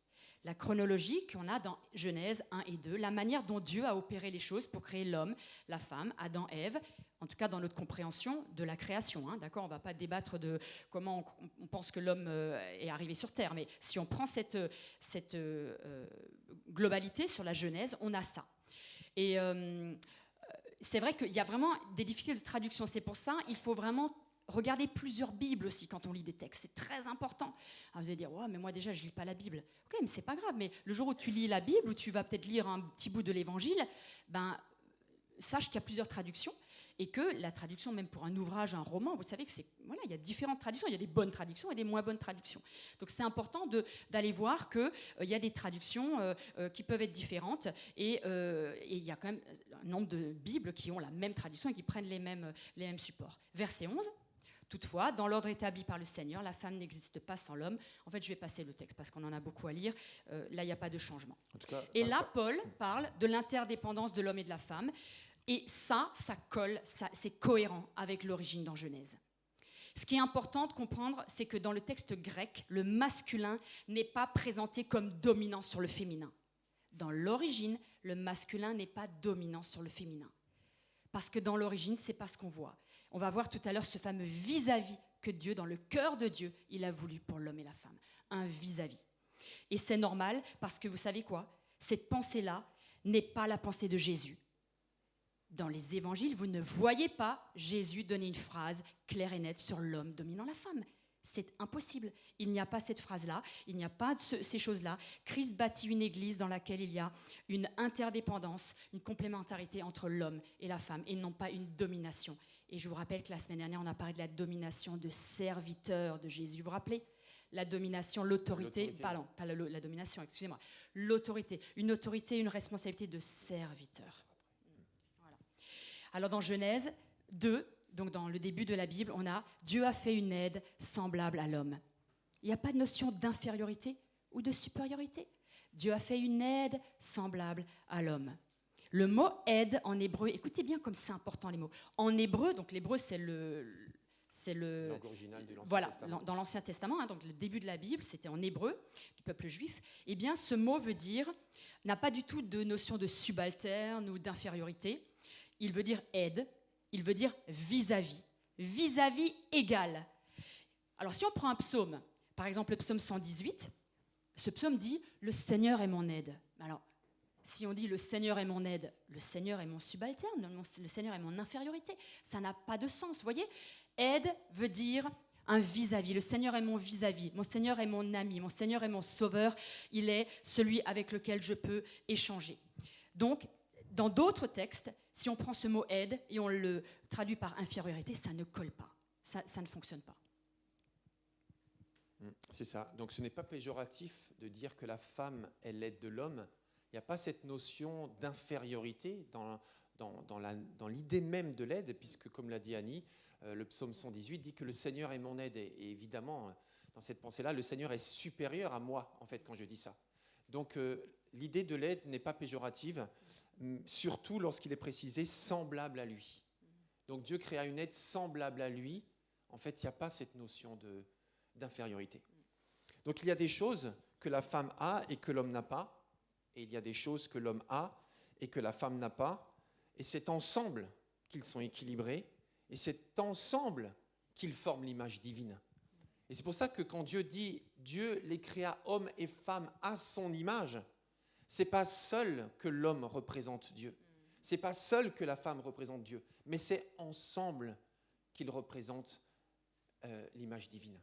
La chronologie qu'on a dans Genèse 1 et 2, la manière dont Dieu a opéré les choses pour créer l'homme, la femme, Adam, Ève, en tout cas dans notre compréhension de la création. D'accord, on ne va pas débattre de comment on pense que l'homme est arrivé sur Terre, mais si on prend cette globalité sur la Genèse, on a ça. Et c'est vrai qu'il y a vraiment des difficultés de traduction. C'est pour ça qu'il faut vraiment regardez plusieurs Bibles aussi quand on lit des textes. C'est très important. Alors vous allez dire, ouais, mais moi déjà, je ne lis pas la Bible. Ok, mais c'est pas grave. Mais le jour où tu lis la Bible, où tu vas peut-être lire un petit bout de l'Évangile, sache qu'il y a plusieurs traductions et que la traduction, même pour un ouvrage, un roman, vous savez que il y a différentes traductions. Il y a des bonnes traductions et des moins bonnes traductions. Donc c'est important d'aller voir qu'il y a des traductions qui peuvent être différentes et il y a quand même un nombre de Bibles qui ont la même traduction et qui prennent les mêmes supports. Verset 11. Toutefois, dans l'ordre établi par le Seigneur, la femme n'existe pas sans l'homme. En fait, je vais passer le texte parce qu'on en a beaucoup à lire. Là, il n'y a pas de changement. En tout cas, Et là, Paul parle de l'interdépendance de l'homme et de la femme. Et ça colle, c'est cohérent avec l'origine dans Genèse. Ce qui est important de comprendre, c'est que dans le texte grec, le masculin n'est pas présenté comme dominant sur le féminin. Dans l'origine, le masculin n'est pas dominant sur le féminin. Parce que dans l'origine, c'est pas ce qu'on voit. On va voir tout à l'heure ce fameux vis-à-vis que Dieu, dans le cœur de Dieu, il a voulu pour l'homme et la femme. Un vis-à-vis. Et c'est normal parce que vous savez quoi ? Cette pensée-là n'est pas la pensée de Jésus. Dans les évangiles, vous ne voyez pas Jésus donner une phrase claire et nette sur l'homme dominant la femme. C'est impossible. Il n'y a pas cette phrase-là, il n'y a pas ces choses-là. Christ bâtit une église dans laquelle il y a une interdépendance, une complémentarité entre l'homme et la femme, et non pas une domination. Et je vous rappelle que la semaine dernière, on a parlé de la domination de serviteur de Jésus. Vous vous rappelez ? La domination, l'autorité, pardon, pas la domination, excusez-moi, l'autorité, une responsabilité de serviteur. Voilà. Alors dans Genèse 2, donc dans le début de la Bible, on a « Dieu a fait une aide semblable à l'homme ». Il n'y a pas de notion d'infériorité ou de supériorité. Dieu a fait une aide semblable à l'homme. Le mot « aide » en hébreu, écoutez bien comme c'est important les mots. En hébreu, donc l'hébreu c'est le langue originale de l'Ancien voilà, Testament. dans l'Ancien Testament, hein, donc le début de la Bible, c'était en hébreu, du peuple juif. Eh bien, ce mot veut dire, n'a pas du tout de notion de subalterne ou d'infériorité. Il veut dire aide, il veut dire vis-à-vis égal. Alors, si on prend un psaume, par exemple le psaume 118, ce psaume dit « Le Seigneur est mon aide ». Alors, si on dit « Le Seigneur est mon aide », le Seigneur est mon subalterne, le Seigneur est mon infériorité, ça n'a pas de sens, vous voyez ? Aide veut dire un vis-à-vis. Le Seigneur est mon vis-à-vis. Mon Seigneur est mon ami. Mon Seigneur est mon sauveur. Il est celui avec lequel je peux échanger. Donc, dans d'autres textes, si on prend ce mot aide et on le traduit par infériorité, ça ne colle pas. Ça ne fonctionne pas. C'est ça. Donc ce n'est pas péjoratif de dire que la femme est l'aide de l'homme. Il n'y a pas cette notion d'infériorité dans l'idée même de l'aide, puisque comme l'a dit Annie, le psaume 118 dit que le Seigneur est mon aide. Et évidemment, dans cette pensée-là, le Seigneur est supérieur à moi, en fait, quand je dis ça. Donc l'idée de l'aide n'est pas péjorative, surtout lorsqu'il est précisé semblable à lui. Donc Dieu créa une aide semblable à lui. En fait, il n'y a pas cette notion d'infériorité. Donc il y a des choses que la femme a et que l'homme n'a pas, et il y a des choses que l'homme a et que la femme n'a pas, et c'est ensemble qu'ils sont équilibrés, et c'est ensemble qu'ils forment l'image divine. Et c'est pour ça que quand Dieu dit « Dieu les créa hommes et femmes à son image », c'est pas seul que l'homme représente Dieu, c'est pas seul que la femme représente Dieu, mais c'est ensemble qu'ils représentent l'image divine.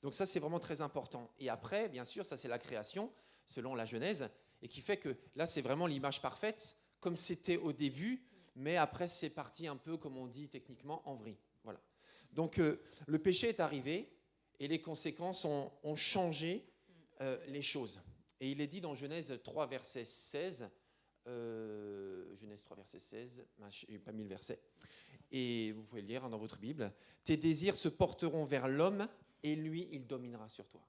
Donc ça, c'est vraiment très important. Et après, bien sûr, ça c'est la création, selon la Genèse, et qui fait que là, c'est vraiment l'image parfaite, comme c'était au début, mais après, c'est parti un peu, comme on dit techniquement, en vrille. Voilà. Donc le péché est arrivé, et les conséquences ont changé les choses. Et il est dit dans Genèse 3, verset 16, Genèse 3, verset 16, je n'ai pas mis le verset, et vous pouvez le lire dans votre Bible, « Tes désirs se porteront vers l'homme, et lui, il dominera sur toi. »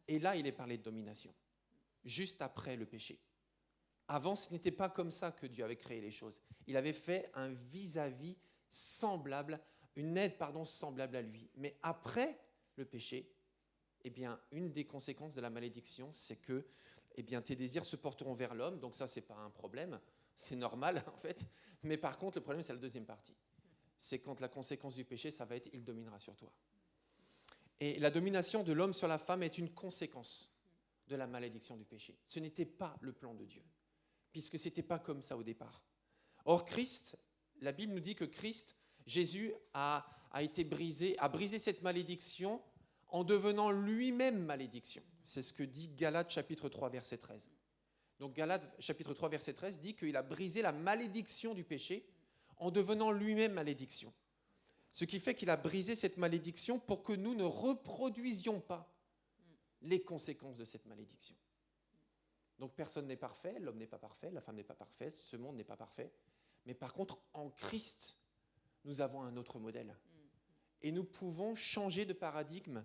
Et là, il est parlé de domination, juste après le péché. Avant, ce n'était pas comme ça que Dieu avait créé les choses. Il avait fait un vis-à-vis semblable, une aide, semblable à lui. Mais après le péché, eh bien, une des conséquences de la malédiction, c'est que tes désirs se porteront vers l'homme. Donc ça, ce n'est pas un problème, c'est normal en fait. Mais par contre, le problème, c'est la deuxième partie. C'est quand la conséquence du péché, ça va être « il dominera sur toi ». Et la domination de l'homme sur la femme est une conséquence de la malédiction du péché. Ce n'était pas le plan de Dieu, puisque ce n'était pas comme ça au départ. Or, Christ, la Bible nous dit que Christ Jésus a brisé cette malédiction en devenant lui-même malédiction. C'est ce que dit Galates chapitre 3, verset 13. Donc Galates chapitre 3, verset 13 dit qu'il a brisé la malédiction du péché en devenant lui-même malédiction. Ce qui fait qu'il a brisé cette malédiction pour que nous ne reproduisions pas les conséquences de cette malédiction. Donc personne n'est parfait, l'homme n'est pas parfait, la femme n'est pas parfaite, ce monde n'est pas parfait. Mais par contre, en Christ, nous avons un autre modèle. Et nous pouvons changer de paradigme,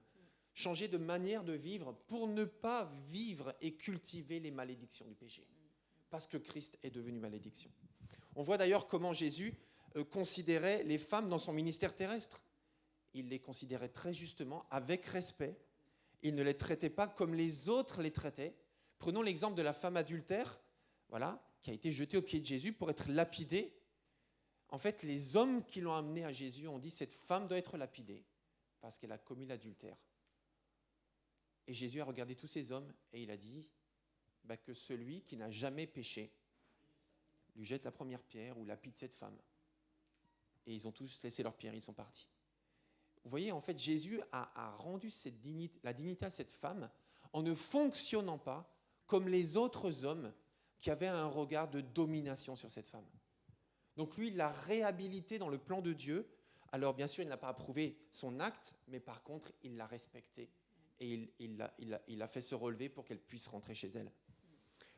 changer de manière de vivre pour ne pas vivre et cultiver les malédictions du péché. Parce que Christ est devenu malédiction. On voit d'ailleurs comment Jésus considérait les femmes dans son ministère terrestre. Il les considérait très justement, avec respect. Il ne les traitait pas comme les autres les traitaient. Prenons l'exemple de la femme adultère, voilà, qui a été jetée aux pieds de Jésus pour être lapidée. En fait, les hommes qui l'ont amenée à Jésus ont dit « Cette femme doit être lapidée parce qu'elle a commis l'adultère. » Et Jésus a regardé tous ces hommes et il a dit que celui qui n'a jamais péché lui jette la première pierre ou lapide cette femme. Et ils ont tous laissé leur pierre, ils sont partis. Vous voyez, en fait, Jésus a rendu la dignité à cette femme en ne fonctionnant pas comme les autres hommes qui avaient un regard de domination sur cette femme. Donc lui, il l'a réhabilitée dans le plan de Dieu. Alors bien sûr, il n'a pas approuvé son acte, mais par contre, il l'a respectée. Et il l'a fait se relever pour qu'elle puisse rentrer chez elle.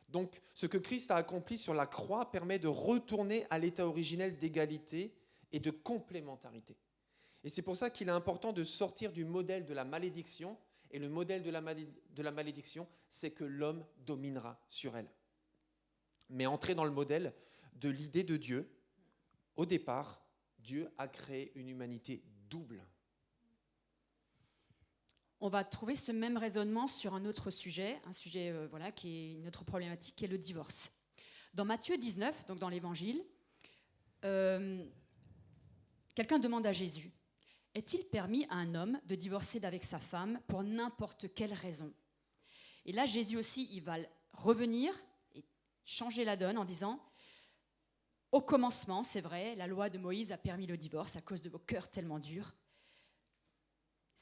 Donc, ce que Christ a accompli sur la croix permet de retourner à l'état originel d'égalité et de complémentarité. Et c'est pour ça qu'il est important de sortir du modèle de la malédiction. Et le modèle de la malédiction, c'est que l'homme dominera sur elle. Mais entrer dans le modèle de l'idée de Dieu, au départ, Dieu a créé une humanité double. On va trouver ce même raisonnement sur un autre sujet, qui est une autre problématique, qui est le divorce. Dans Matthieu 19, donc dans l'Évangile, quelqu'un demande à Jésus, « Est-il permis à un homme de divorcer d'avec sa femme pour n'importe quelle raison ?» Et là, Jésus aussi, il va revenir et changer la donne en disant, « Au commencement, c'est vrai, la loi de Moïse a permis le divorce à cause de vos cœurs tellement durs.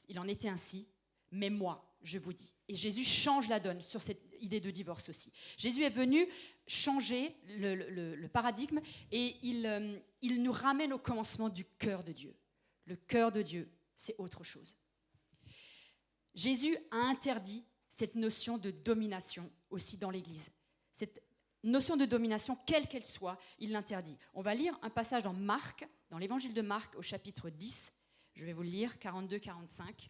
Il en était ainsi. Mais moi, je vous dis. » Et Jésus change la donne sur cette idée de divorce aussi. Jésus est venu changer le paradigme et il nous ramène au commencement du cœur de Dieu. Le cœur de Dieu, c'est autre chose. Jésus a interdit cette notion de domination aussi dans l'Église. Cette notion de domination, quelle qu'elle soit, il l'interdit. On va lire un passage dans Marc, dans l'Évangile de Marc, au chapitre 10. Je vais vous le lire, 42-45.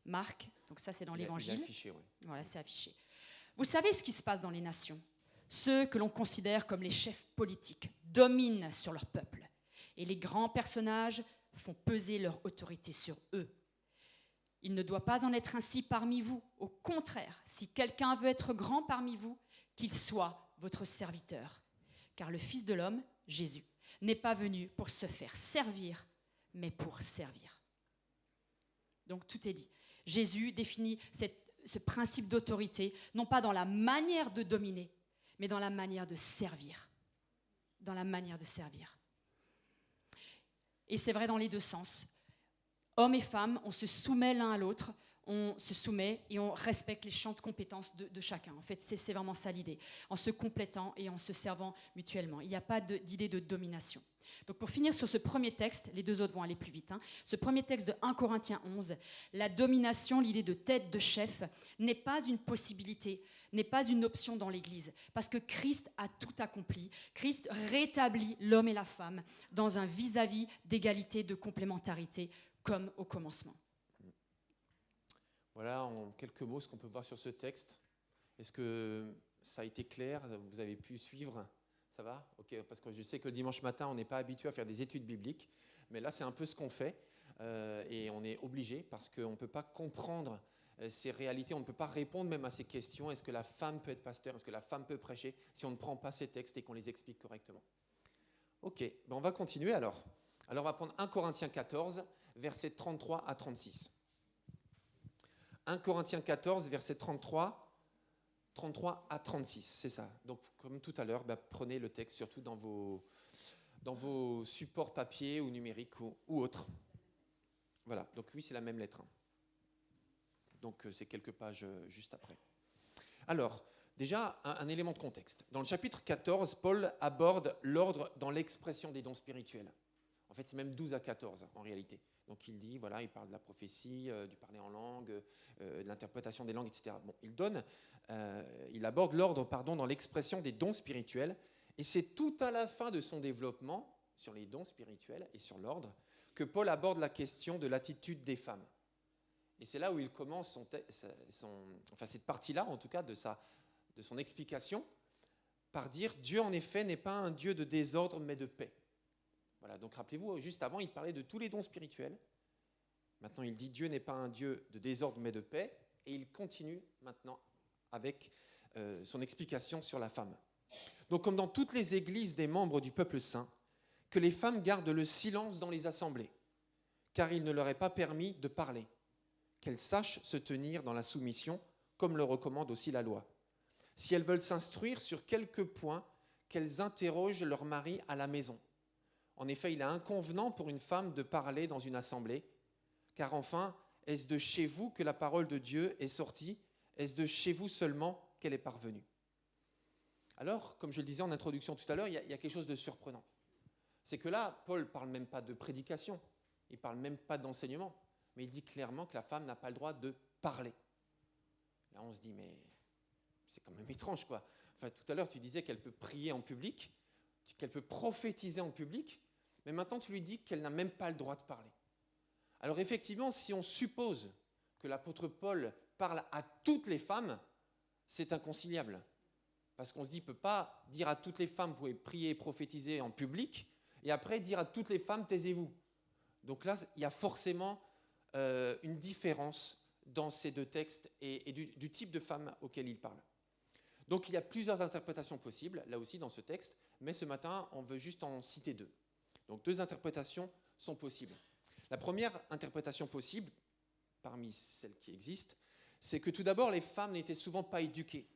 Marc, donc ça c'est dans l'Évangile. Il est affiché, oui. Voilà, c'est affiché. Vous savez ce qui se passe dans les nations. Ceux que l'on considère comme les chefs politiques dominent sur leur peuple. Et les grands personnages font peser leur autorité sur eux. Il ne doit pas en être ainsi parmi vous. Au contraire, si quelqu'un veut être grand parmi vous, qu'il soit votre serviteur. Car le Fils de l'homme, Jésus, n'est pas venu pour se faire servir, mais pour servir. Donc tout est dit. Jésus définit ce principe d'autorité, non pas dans la manière de dominer, mais dans la manière de servir. Dans la manière de servir. Et c'est vrai dans les deux sens. Hommes et femmes, on se soumet l'un à l'autre, on se soumet et on respecte les champs de compétences de chacun. En fait, c'est vraiment ça l'idée, en se complétant et en se servant mutuellement. Il n'y a pas d'idée de domination. Donc pour finir sur ce premier texte, les deux autres vont aller plus vite, ce premier texte de 1 Corinthiens 11, la domination, l'idée de tête, de chef, n'est pas une possibilité, n'est pas une option dans l'Église, parce que Christ a tout accompli. Christ rétablit l'homme et la femme dans un vis-à-vis d'égalité, de complémentarité, comme au commencement. Voilà en quelques mots ce qu'on peut voir sur ce texte. Est-ce que ça a été clair? Vous avez pu suivre? Ça va? Ok, parce que je sais que le dimanche matin, on n'est pas habitué à faire des études bibliques, mais là, c'est un peu ce qu'on fait, et on est obligé, parce qu'on ne peut pas comprendre ces réalités, on ne peut pas répondre même à ces questions. Est-ce que la femme peut être pasteur? Est-ce que la femme peut prêcher? Si on ne prend pas ces textes et qu'on les explique correctement. Ok, ben on va continuer alors. Alors, on va prendre 1 Corinthiens 14, versets 33 à 36. 1 Corinthiens 14, versets 33 à 36, c'est ça. Donc, comme tout à l'heure, prenez le texte surtout dans dans vos supports papier ou numériques ou autres. Voilà, donc oui, c'est la même lettre. Donc c'est quelques pages juste après. Alors, déjà, un élément de contexte. Dans le chapitre 14, Paul aborde l'ordre dans l'expression des dons spirituels. En fait, c'est même 12 à 14 en réalité. Donc il dit, voilà, il parle de la prophétie, du parler en langue, de l'interprétation des langues, etc. Bon, il aborde l'ordre, dans l'expression des dons spirituels. Et c'est tout à la fin de son développement sur les dons spirituels et sur l'ordre que Paul aborde la question de l'attitude des femmes. Et c'est là où il commence cette partie-là, en tout cas, de son explication, par dire « Dieu, en effet, n'est pas un Dieu de désordre, mais de paix ». Voilà, donc rappelez-vous, juste avant, il parlait de tous les dons spirituels. Maintenant, il dit « Dieu n'est pas un Dieu de désordre, mais de paix ». Et il continue maintenant avec son explication sur la femme. Donc, comme dans toutes les églises des membres du peuple saint, que les femmes gardent le silence dans les assemblées, car il ne leur est pas permis de parler, qu'elles sachent se tenir dans la soumission, comme le recommande aussi la loi. Si elles veulent s'instruire sur quelques points, qu'elles interrogent leur mari à la maison. En effet, il est inconvenant pour une femme de parler dans une assemblée, car enfin, est-ce de chez vous que la parole de Dieu est sortie? Est-ce de chez vous seulement qu'elle est parvenue? Alors, comme je le disais en introduction tout à l'heure, il y a quelque chose de surprenant. C'est que là, Paul ne parle même pas de prédication, il ne parle même pas d'enseignement, mais il dit clairement que la femme n'a pas le droit de parler. Là, on se dit, mais c'est quand même étrange, quoi. Enfin, tout à l'heure, tu disais qu'elle peut prier en public, qu'elle peut prophétiser en public, mais maintenant, tu lui dis qu'elle n'a même pas le droit de parler. Alors, effectivement, si on suppose que l'apôtre Paul parle à toutes les femmes, c'est inconciliable. Parce qu'on se dit, il ne peut pas dire à toutes les femmes, vous pouvez prier et prophétiser en public, et après dire à toutes les femmes, taisez-vous. Donc là, il y a forcément une différence dans ces deux textes et du type de femme auquel il parle. Donc il y a plusieurs interprétations possibles, là aussi dans ce texte, mais ce matin, on veut juste en citer deux. Donc deux interprétations sont possibles. La première interprétation possible, parmi celles qui existent, c'est que tout d'abord, les femmes n'étaient souvent pas éduquées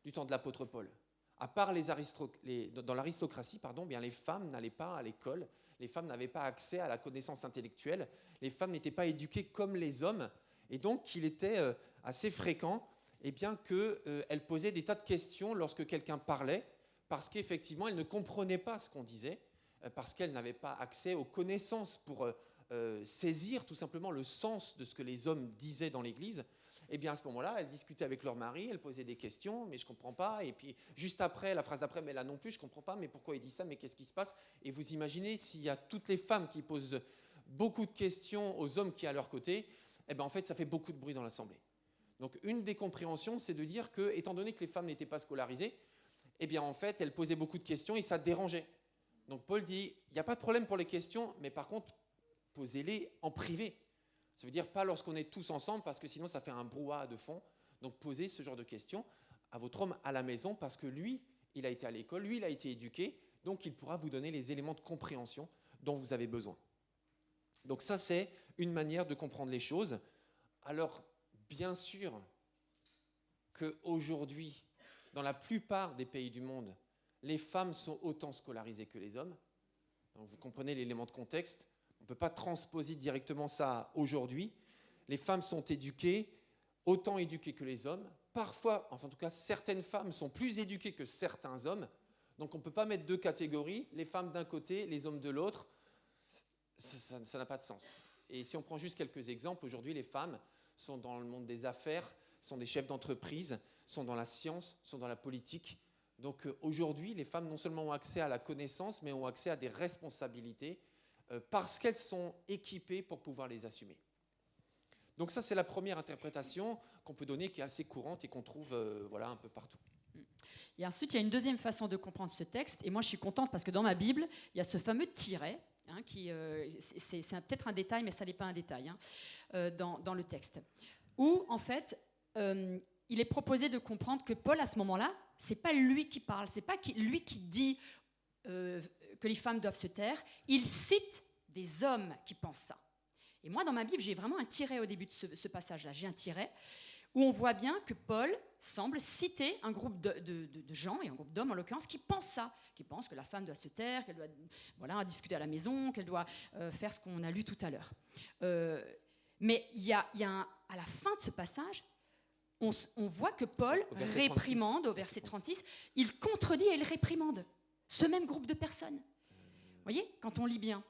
du temps de l'apôtre Paul. À part dans l'aristocratie, bien les femmes n'allaient pas à l'école, les femmes n'avaient pas accès à la connaissance intellectuelle, les femmes n'étaient pas éduquées comme les hommes, et donc il était assez fréquent qu'elles posaient des tas de questions lorsque quelqu'un parlait, parce qu'effectivement, elles ne comprenaient pas ce qu'on disait, parce qu'elles n'avaient pas accès aux connaissances pour saisir tout simplement le sens de ce que les hommes disaient dans l'Église. Et bien à ce moment-là, elles discutaient avec leur mari, elles posaient des questions, mais je ne comprends pas. Et puis juste après, la phrase d'après, mais là non plus, je ne comprends pas, mais pourquoi il dit ça, mais qu'est-ce qui se passe? Et vous imaginez, s'il y a toutes les femmes qui posent beaucoup de questions aux hommes qui sont à leur côté, en fait, ça fait beaucoup de bruit dans l'assemblée. Donc une des compréhensions, c'est de dire que, étant donné que les femmes n'étaient pas scolarisées, en fait, elles posaient beaucoup de questions et ça dérangeait. Donc Paul dit, il n'y a pas de problème pour les questions, mais par contre, posez-les en privé. Ça veut dire pas lorsqu'on est tous ensemble, parce que sinon ça fait un brouhaha de fond. Donc posez ce genre de questions à votre homme à la maison, parce que lui, il a été à l'école, lui, il a été éduqué, donc il pourra vous donner les éléments de compréhension dont vous avez besoin. Donc ça, c'est une manière de comprendre les choses. Alors, bien sûr qu'aujourd'hui, dans la plupart des pays du monde, les femmes sont autant scolarisées que les hommes. Donc vous comprenez l'élément de contexte. On ne peut pas transposer directement ça aujourd'hui. Les femmes sont éduquées, autant éduquées que les hommes. Parfois, enfin en tout cas, certaines femmes sont plus éduquées que certains hommes. Donc on ne peut pas mettre deux catégories, les femmes d'un côté, les hommes de l'autre. Ça n'a pas de sens. Et si on prend juste quelques exemples, aujourd'hui les femmes sont dans le monde des affaires, sont des chefs d'entreprise, sont dans la science, sont dans la politique. Donc aujourd'hui, les femmes non seulement ont accès à la connaissance, mais ont accès à des responsabilités parce qu'elles sont équipées pour pouvoir les assumer. Donc ça, c'est la première interprétation qu'on peut donner, qui est assez courante et qu'on trouve un peu partout. Et ensuite, il y a une deuxième façon de comprendre ce texte, et moi je suis contente parce que dans ma Bible, il y a ce fameux tiret, c'est peut-être un détail, mais ça n'est pas un détail, dans le texte, où en fait, il est proposé de comprendre que Paul, à ce moment-là, c'est pas lui qui parle, c'est pas lui qui dit que les femmes doivent se taire, il cite des hommes qui pensent ça. Et moi, dans ma Bible, j'ai vraiment un tiret au début de ce passage-là. J'ai un tiret où on voit bien que Paul semble citer un groupe de gens, et un groupe d'hommes en l'occurrence, qui pensent ça, qui pensent que la femme doit se taire, qu'elle doit discuter à la maison, qu'elle doit faire ce qu'on a lu tout à l'heure. Mais à la fin de ce passage, on voit que Paul réprimande, au verset 36, il contredit et il réprimande ce même groupe de personnes. Vous voyez, quand on lit bien,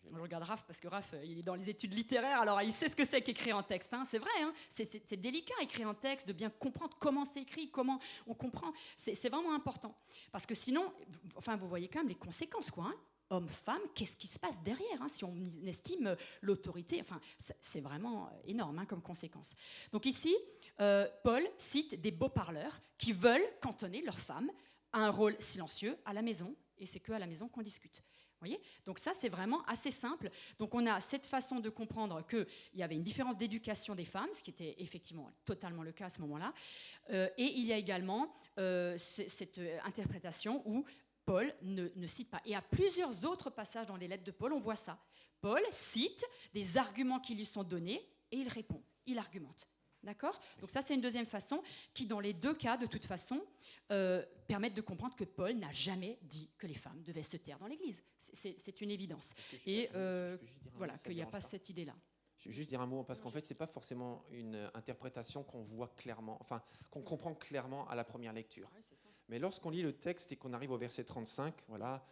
je regarde Raph parce que Raph, il est dans les études littéraires, alors il sait ce que c'est qu'écrire un texte. Hein. C'est vrai, hein. C'est délicat écrire un texte, de bien comprendre comment c'est écrit, comment on comprend. C'est vraiment important. Parce que sinon, enfin, vous voyez quand même les conséquences, quoi. Hein. Homme, femme, qu'est-ce qui se passe derrière, hein, si on estime l'autorité. Enfin, c'est vraiment énorme, hein, comme conséquence. Donc ici, Paul cite des beaux parleurs qui veulent cantonner leur femme à un rôle silencieux à la maison, et c'est qu'à la maison qu'on discute. Voyez, donc ça, c'est vraiment assez simple. Donc on a cette façon de comprendre qu'il y avait une différence d'éducation des femmes, ce qui était effectivement totalement le cas à ce moment-là. Et il y a également cette interprétation où Paul ne cite pas. Et à plusieurs autres passages dans les lettres de Paul, on voit ça. Paul cite des arguments qui lui sont donnés et il répond, il argumente. D'accord ? Donc ça, c'est une deuxième façon qui, dans les deux cas, de toute façon, permettent de comprendre que Paul n'a jamais dit que les femmes devaient se taire dans l'Église. C'est une évidence. Et voilà, qu'il n'y a pas cette idée-là. Je vais juste dire un mot, parce qu'en fait, ce n'est pas forcément une interprétation qu'on voit clairement, enfin, qu'on comprend clairement à la première lecture. Ouais, c'est ça. Mais lorsqu'on lit le texte et qu'on arrive au verset 35, voilà,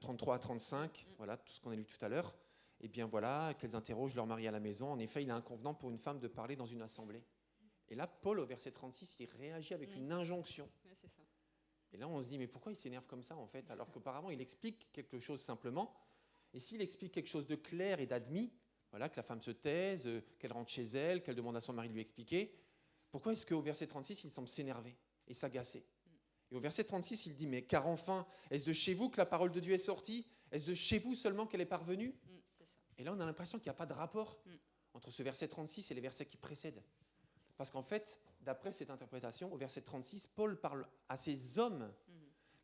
33 à 35, voilà, tout ce qu'on a lu tout à l'heure, et bien voilà, qu'elles interrogent leur mari à la maison. En effet, il est inconvenant pour une femme de parler dans une assemblée. Et là, Paul, au verset 36, il réagit avec une injonction. Ouais, c'est ça. Et là, on se dit, mais pourquoi il s'énerve comme ça, en fait, alors qu'auparavant, il explique quelque chose simplement. Et s'il explique quelque chose de clair et d'admis, voilà, que la femme se taise, qu'elle rentre chez elle, qu'elle demande à son mari de lui expliquer, pourquoi est-ce qu'au verset 36, il semble s'énerver et s'agacer ? Et au verset 36, il dit, mais car enfin, est-ce de chez vous que la parole de Dieu est sortie ? Est-ce de chez vous seulement qu'elle est parvenue ? C'est ça. Et là, on a l'impression qu'il n'y a pas de rapport entre ce verset 36 et les versets qui précèdent. Parce qu'en fait, d'après cette interprétation, au verset 36, Paul parle à ces hommes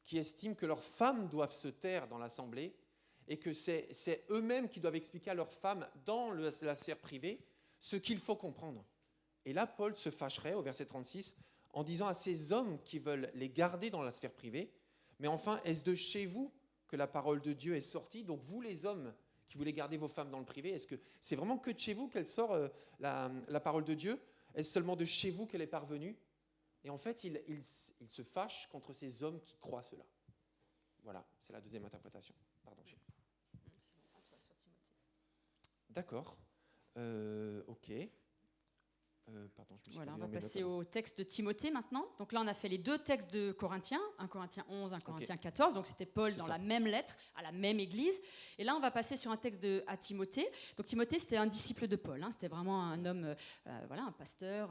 qui estiment que leurs femmes doivent se taire dans l'assemblée et que c'est eux-mêmes qui doivent expliquer à leurs femmes dans la sphère privée ce qu'il faut comprendre. Et là, Paul se fâcherait, au verset 36, en disant à ces hommes qui veulent les garder dans la sphère privée, mais enfin, est-ce de chez vous que la parole de Dieu est sortie ? Donc vous, les hommes qui voulez garder vos femmes dans le privé, est-ce que c'est vraiment que de chez vous qu'elle sort la parole de Dieu ? Est-ce seulement de chez vous qu'elle est parvenue ? Et en fait, il se fâche contre ces hommes qui croient cela. Voilà, c'est la deuxième interprétation. Pardon. D'accord. Ok. Pardon, je me suis Voilà, on perdu va dans mes passer notes. au texte de Timothée maintenant. Donc là, on a fait les deux textes de Corinthiens, 1 Corinthiens 11, 1 Corinthiens 14. Donc c'était Paul dans la même lettre, à la même église. Et là, on va passer sur un texte à Timothée. Donc Timothée, c'était un disciple de Paul. Hein. C'était vraiment un homme, voilà, un pasteur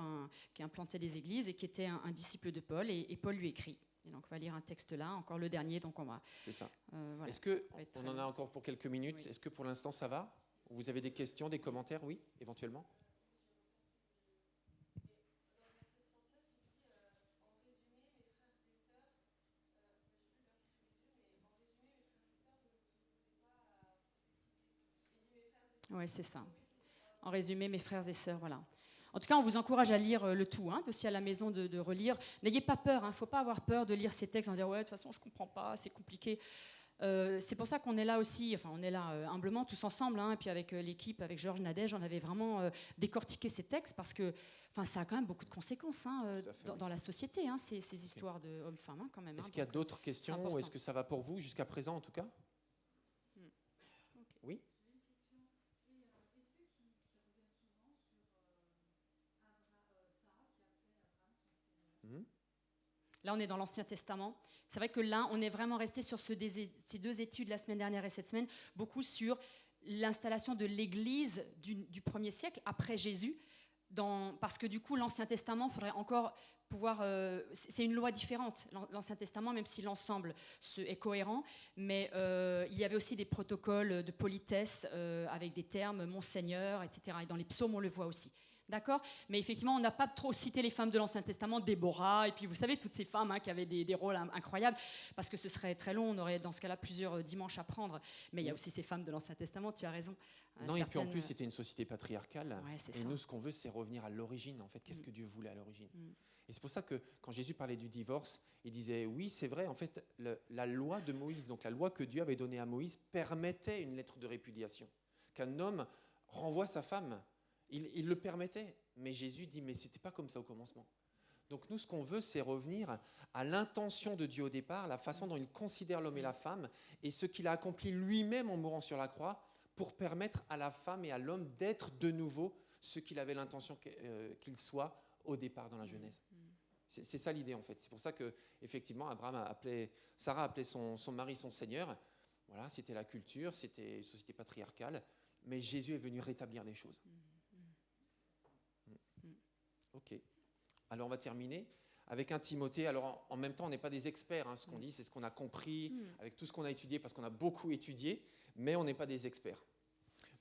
qui implantait des églises et qui était un disciple de Paul. Et Paul lui écrit. Et donc on va lire un texte là, encore le dernier. Donc on va. C'est ça. Voilà. Est-ce que Ça va être on très en a long. encore pour quelques minutes ? Oui. Est-ce que pour l'instant ça va ? Vous avez des questions, des commentaires ? Oui, éventuellement. Oui, c'est ça. En résumé, mes frères et sœurs, voilà. En tout cas, on vous encourage à lire le tout, hein, aussi à la maison de relire. N'ayez pas peur, il ne faut pas avoir peur de lire ces textes en disant « ouais, de toute façon, je ne comprends pas, c'est compliqué ». C'est pour ça qu'on est là aussi, enfin on est là humblement tous ensemble, hein, et puis avec l'équipe, avec Georges Nadège, on avait vraiment décortiqué ces textes parce que ça a quand même beaucoup de conséquences hein, Tout à fait, dans, oui. dans la société, hein, ces histoires de hommes-femmes hein, quand même. Est-ce hein, qu'il y a donc, d'autres questions important. ou est-ce que ça va pour vous jusqu'à présent en tout cas ? Oui. Là, on est dans l'Ancien Testament. C'est vrai que là, on est vraiment resté sur ces deux études la semaine dernière et cette semaine, beaucoup sur l'installation de l'Église du 1er siècle, après Jésus, parce que du coup, l'Ancien Testament, il faudrait encore pouvoir... c'est une loi différente, l'Ancien Testament, même si l'ensemble est cohérent, mais il y avait aussi des protocoles de politesse avec des termes « Monseigneur », etc. Et dans les psaumes, on le voit aussi. D'accord ? Mais effectivement, on n'a pas trop cité les femmes de l'Ancien Testament, Déborah, et puis vous savez, toutes ces femmes qui avaient des rôles incroyables, parce que ce serait très long, on aurait dans ce cas-là plusieurs dimanches à prendre. Mais il y a aussi ces femmes de l'Ancien Testament, tu as raison. Non, et puis en plus, c'était une société patriarcale. Ouais, c'est Et ça. nous, ce qu'on veut, c'est revenir à l'origine, en fait. Qu'est-ce que Dieu voulait à l'origine ? Et c'est pour ça que quand Jésus parlait du divorce, il disait, oui, c'est vrai, en fait, la loi de Moïse, donc la loi que Dieu avait donnée à Moïse, permettait une lettre de répudiation. Qu'un homme renvoie sa femme. Il le permettait. Mais Jésus dit, mais ce n'était pas comme ça au commencement. Donc nous, ce qu'on veut, c'est revenir à l'intention de Dieu au départ, la façon dont il considère l'homme et la femme, et ce qu'il a accompli lui-même en mourant sur la croix, pour permettre à la femme et à l'homme d'être de nouveau ce qu'il avait l'intention qu'il soit au départ dans la Genèse. C'est ça l'idée, en fait. C'est pour ça que, effectivement, Sarah appelait son mari son Seigneur. Voilà, c'était la culture, c'était une société patriarcale, mais Jésus est venu rétablir les choses. Ok. Alors on va terminer avec 1 Timothée. Alors en même temps, on n'est pas des experts. Ce qu'on dit, c'est ce qu'on a compris avec tout ce qu'on a étudié, parce qu'on a beaucoup étudié, mais on n'est pas des experts.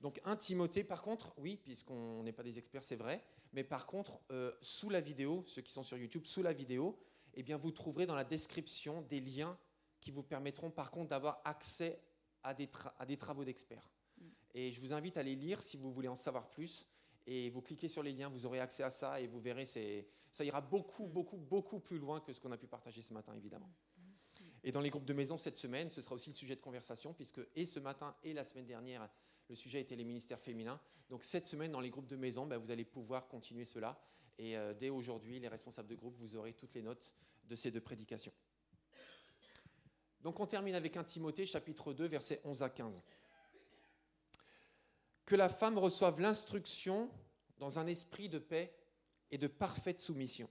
Donc 1 Timothée, par contre, oui, puisqu'on n'est pas des experts, c'est vrai, mais par contre, sous la vidéo, ceux qui sont sur YouTube, sous la vidéo, eh bien, vous trouverez dans la description des liens qui vous permettront, par contre, d'avoir accès à des travaux d'experts. Et je vous invite à les lire si vous voulez en savoir plus. Et vous cliquez sur les liens, vous aurez accès à ça et vous verrez, ça ira beaucoup plus loin que ce qu'on a pu partager ce matin, évidemment. Et dans les groupes de maison cette semaine, ce sera aussi le sujet de conversation, puisque et ce matin et la semaine dernière, le sujet était les ministères féminins. Donc cette semaine, dans les groupes de maison, vous allez pouvoir continuer cela. Et dès aujourd'hui, les responsables de groupe, vous aurez toutes les notes de ces 2 prédications. Donc on termine avec 1 Timothée, chapitre 2, versets 11 à 15. Que la femme reçoive l'instruction dans un esprit de paix et de parfaite soumission.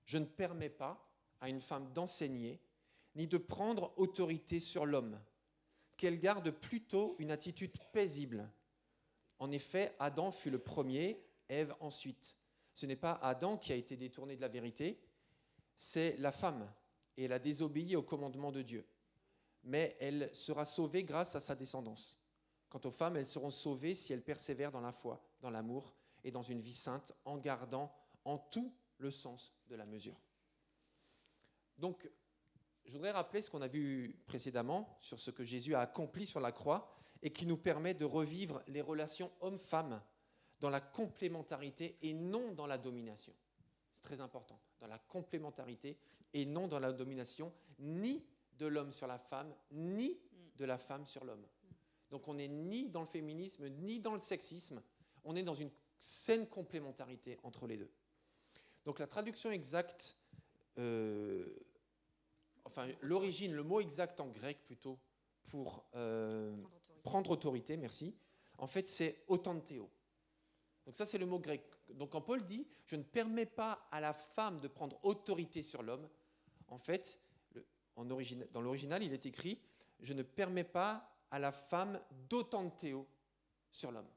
Je ne permets pas à une femme d'enseigner, ni de prendre autorité sur l'homme, qu'elle garde plutôt une attitude paisible. En effet, Adam fut le premier, Ève ensuite. Ce n'est pas Adam qui a été détourné de la vérité, c'est la femme, et elle a désobéi au commandement de Dieu. Mais elle sera sauvée grâce à sa descendance. Quant aux femmes, elles seront sauvées si elles persévèrent dans la foi, dans l'amour et dans une vie sainte, en gardant en tout le sens de la mesure. Donc, je voudrais rappeler ce qu'on a vu précédemment sur ce que Jésus a accompli sur la croix et qui nous permet de revivre les relations homme-femme dans la complémentarité et non dans la domination. C'est très important, dans la complémentarité et non dans la domination, ni de l'homme sur la femme, ni de la femme sur l'homme. Donc on n'est ni dans le féminisme, ni dans le sexisme, on est dans une saine complémentarité entre les deux. Donc la traduction exacte, l'origine, le mot exact en grec plutôt, pour prendre autorité, merci, en fait c'est autantéo. Donc ça c'est le mot grec. Donc quand Paul dit « je ne permets pas à la femme de prendre autorité sur l'homme », en fait, dans l'original il est écrit « je ne permets pas à la femme d'autantéo sur l'homme ».